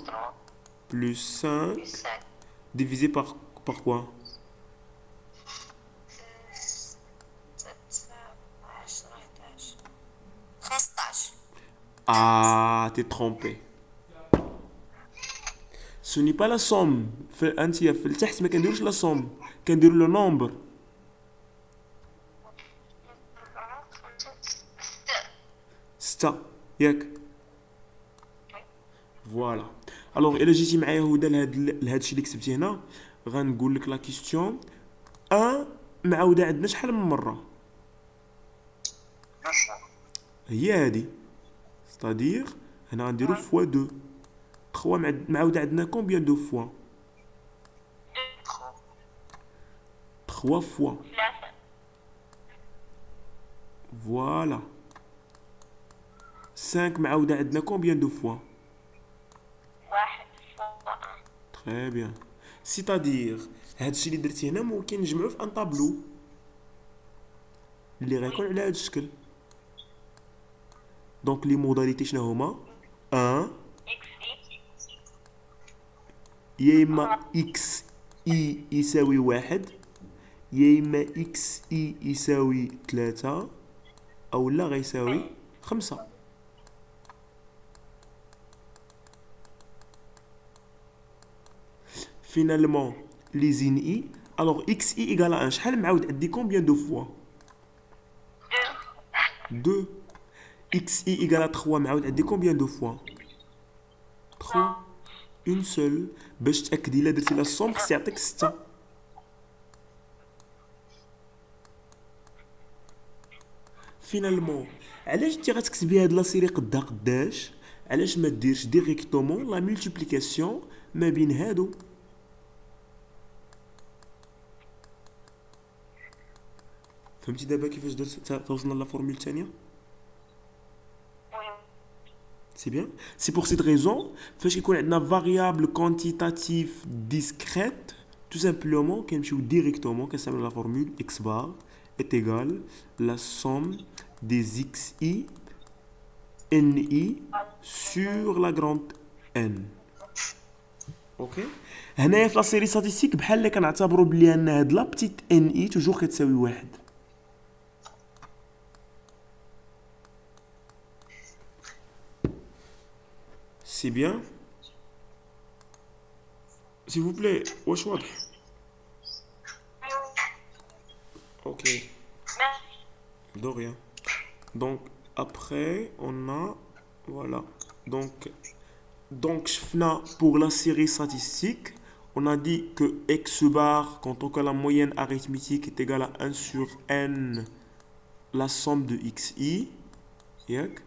plus 5 Plus 5. divisé par quoi 15. Ah, t'es trompé. Ce n'est pas la somme. انت في التحت ما كنديروش la somme كنديرو le nombre. ستة ياك فوالا. الوغ الا جيتي معايا هدى لهاد الشيء اللي كتبتي هنا غنقول لك لا كيستيون 1 معاوده عندنا شحال من مره هي هادي ستادير هنا غنديرو فوا 2 3 معاوده عندنا كومبيان دو فوا 3 فوا فوالا 5 معاوده عندنا كومبيان دو فوا 1 تري بيان. سيتادير هادشي اللي درتي هنا ممكن نجمعو في ان طابلو اللي غيكون على هاد الشكل. دونك لي موداليتي شنو هما 1 يا اما اكس اي يساوي 1 يا اما اكس اي يساوي 3 او لا غيساوي 5. finalement les in i alors xi égale à 1 شحال معاود عندي combien de fois 2 xi égale à 3 معاود عندي combien de fois 3 une seule باش تاكدي الا درتي لا الصوم خص يعطيك 6. فينالمون علاش انت غتكتبي هاد لا سيري قدها قداش علاش ما ديرش ديريكتومون لا مولتيبليكاسيون ما بين هادو؟ فهمتي دابا كيفاش درت توصلنا لا فورمول الثانيه؟ وي C'est bien. C'est pour cette raison, فاش يكون عندنا variable quantitative discrète, tout simplement, كنمشيو directement كنستعملو la formule x bar est égale la somme des xi ni sur la grande n. اوكي هنايا في لا سيري ستاتيستيك بحال اللي كنعتبروا بلي ان هاد لا بتيت ان اي توجور كتساوي واحد. C'est bien. S'il vous plaît, واش واضح؟ Ok, ماشي. de rien. Donc après on a voilà. Donc شفنا pour la série statistique, on a dit que x bar quand on a la moyenne arithmétique est égale à 1 sur n la somme de xi. ياك؟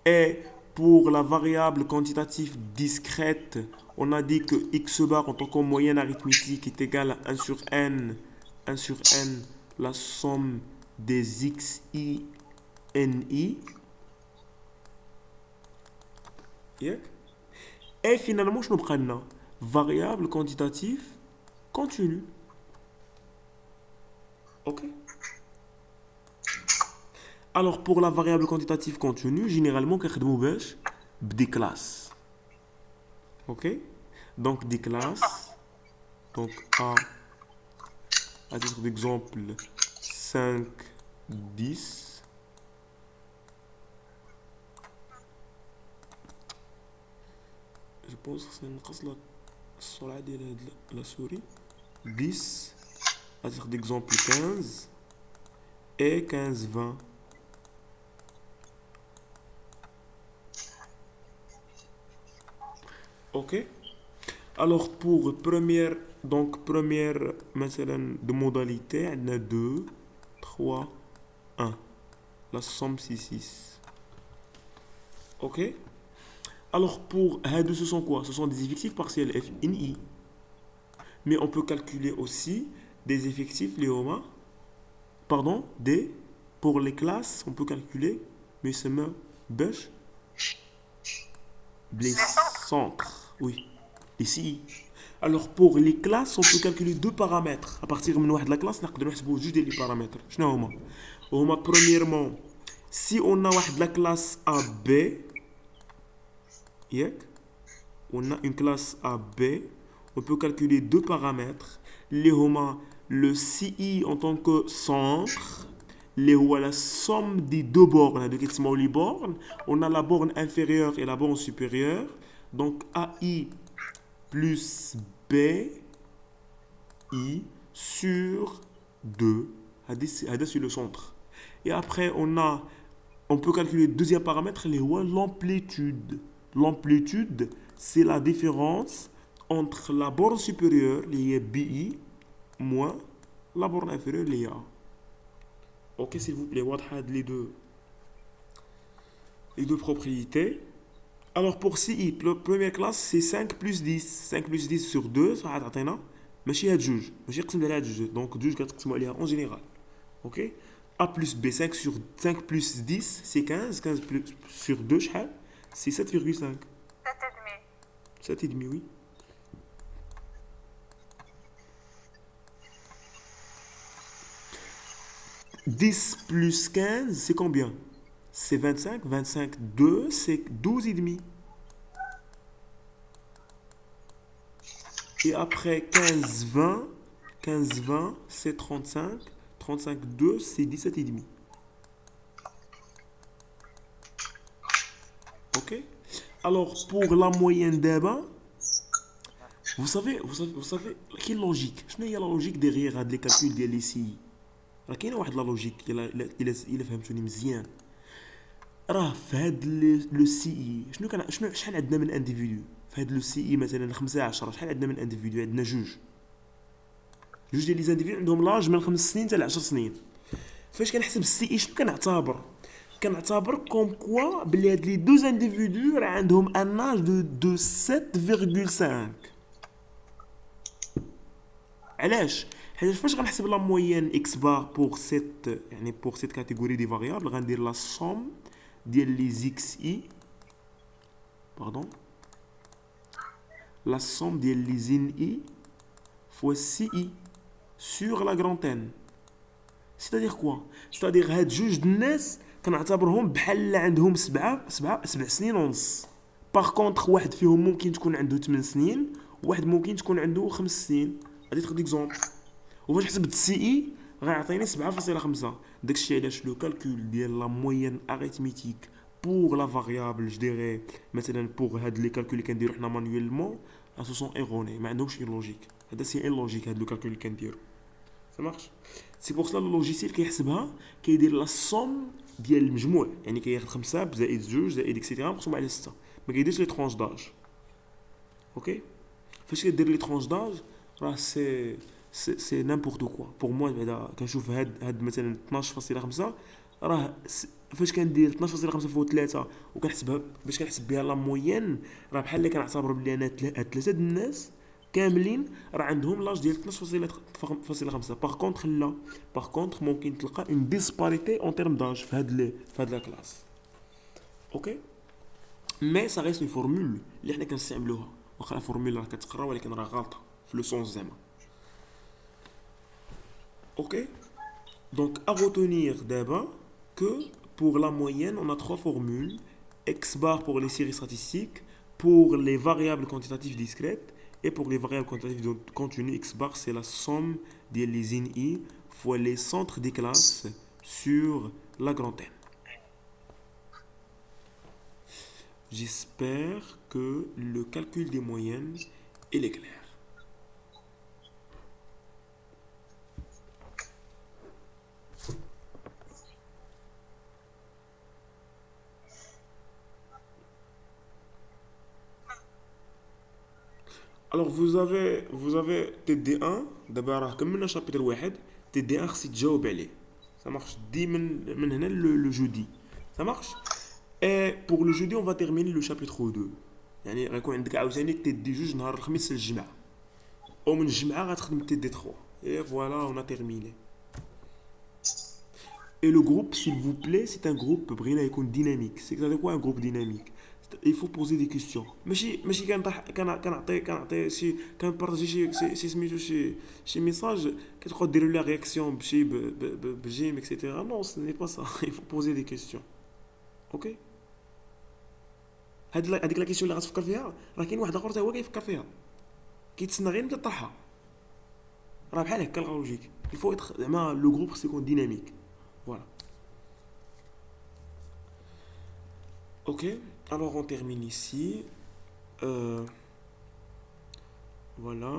Et pour la variable quantitative discrète, on a dit que x bar en tant que moyenne arithmétique est égal à 1 sur n, la somme des xi ni. Yeah. Et finalement, je nous prends variable quantitative continue. Ok. Alors pour la variable quantitative continue, généralement كنخدمو باش بدي classes. Ok. Donc des classes. Donc à titre d'exemple 5 10. Je pense que c'est نقص السرعة ديال هاد la souris. 10 à titre d'exemple 15 et 15 20. Ok. Alors pour première مثلا de modalité, on a 2, 3, 1. La somme c'est 6. Ok. Alors pour هادو ce sont quoi? Ce sont des effectifs partiels f in i. Mais on peut calculer aussi des effectifs léoma. Pardon, des pour les classes, on peut calculer mais c'est même باش les centres. Oui, ici. Alors pour les classes, on peut calculer deux paramètres. À partir de la classe, on peut نحسبوا juste les paramètres. شنو هما؟ هما premièrement, si on a la classe AB, on a une classe AB, on peut calculer deux paramètres. Les homa le CI en tant que centre, la somme des deux bornes, les bornes. On a la borne inférieure et la borne supérieure. Donc AI plus BI sur 2. C'est le centre. Et après, on peut calculer le deuxième paramètre, l'amplitude. L'amplitude, c'est la différence entre la borne supérieure, les BI, moins la borne inférieure, les A. Ok, s'il vous plaît, les deux propriétés. Alors pour CI, première classe, c'est 5 plus 10. 5 plus 10 sur 2, ça va être ماشي هاد جوج ماشي قسم على هاد جوج دونك جوج كتقسموا عليها en général. Ok. A plus B, 5 plus 10, c'est 15. 15 plus sur 2, c'est 7,5. 7,5, oui. « 10 plus 15, c'est combien? C'est 25. 25, 2, c'est 12,5. Et après 15, 20, c'est 35. 35, 2, c'est 17,5. Ok. Alors, pour la moyenne d'Eba, vous savez, quelle logique? Je n'ai pas la logique derrière les calculs de l'ICI. راه كاينه واحد لا لوجيك الا فهمتوني مزيان. راه في هاد لو سي اي شنو شحال عندنا من انديفيدو في هاد لو سي اي مثلا 15 شحال عندنا من انديفيدو؟ عندنا جوج ديال لي زانديفيدو عندهم لاج من 5 سنين حتى ل 10 سنين. فاش كنحسب السي اي شنو كنعتبر؟ كنعتبر كوم كوا بلي هاد لي دوز انديفيدو راه عندهم ان اج دو 7.5. علاش؟ حيت فاش غنحسب لا موين اكس بار بور سيت يعني بور سيت كاتيجوري دي فاريابل غندير لا سوم ديال لي زيكس اي باردون la somme ديال لي زين اي fois سي اي sur la grande n. C'est-à-dire quoi? C'est-à-dire هاد جوج د الناس كنعتبرهم بحال عندهم سبع سنين ونص. باغ كونطخ واحد فيهم ممكن تكون عنده 8 سنين وواحد ممكن تكون عنده 5 سنين. غادي تاخد اكزومبل وفاش حسبت سي اي غيعطيني 7.5. داكشي علاش لو كالكول ديال لا موين اريثميتيك بور لا فاريابل جو ديري مثلا بور هاد لي كالكول اللي كنديرو حنا مانيويلمون سو سون ايروني ما عندهمش لوجيك. هذا سي ان لوجيك هاد لو كالكول اللي كنديرو ça marche. C'est pour cela le logiciel كيحسبها كيدير لا سوم ديال المجموع يعني كياخذ 5 زائد 2 زائد اكسيتيرا مقسوم على 6 ما كيديرش لي ترونش داج. اوكي فاش كدير لي ترونش داج راه سي نيمبورط كوا بور موا. بعدا كنشوف هاد مثلا 12.5 راه فاش كندير 12.5 فوق 3 وكنحسبها باش كنحسب بها لا موين راه بحال اللي كنعتبر بلي انا هاد 3 د الناس كاملين راه عندهم لاج ديال 12.5. باغ كونطخ لا باغ كونطخ ممكن تلقى اون ديسباريتي اون تيرم داج في هاد لا كلاس. اوكي مي سا ريست اون فورمول اللي حنا كنستعملوها واخا لا فورمول راه كتقرا ولكن راه غلطه في لو سونس زعما. اوكي donc à retenir d'abord que pour la moyenne on a 3 formules: x bar pour les séries statistiques, pour les variables quantitatives discrètes et pour les variables quantitatives continues. X bar c'est la somme des les in i fois les centres des classes sur la grande n. J'espère que le calcul des moyennes est clair. Alors vous avez TD1 دابا راه كملنا شابيتر واحد TD1 خصك تجاوب عليه. Ça marche. دي من هنا le jeudi. Ça marche. Et pour le jeudi on va terminer le chapitre 2. يعني غيكون عندك عاوتاني TD 2 نهار الخميس للجمعة. او من الجمعة غتخدم TD 3. Et voilà, on a terminé. Et le groupe, s'il vous plaît, c'est un groupe dynamique. C'est quoi un groupe dynamique? Il faut poser des questions. ماشي كنعطي كنبارطاجي شي سميتو شي ميساج كتبقاو ديروا لا رياكسيون بشي بجيم اكسيتيرا. نو سي ني با سا. Il faut poser des questions. اوكي هذيك لا كيسيون اللي غتفكر فيها راه كاين واحد اخر حتى هو كيفكر فيها كيتسنى غير انت تطرحها. راه بحال هكا الغلوجيك. Il faut être زعما لو groupe c'est qu'on dynamique. Voilà. Ok, alors on termine ici. Voilà.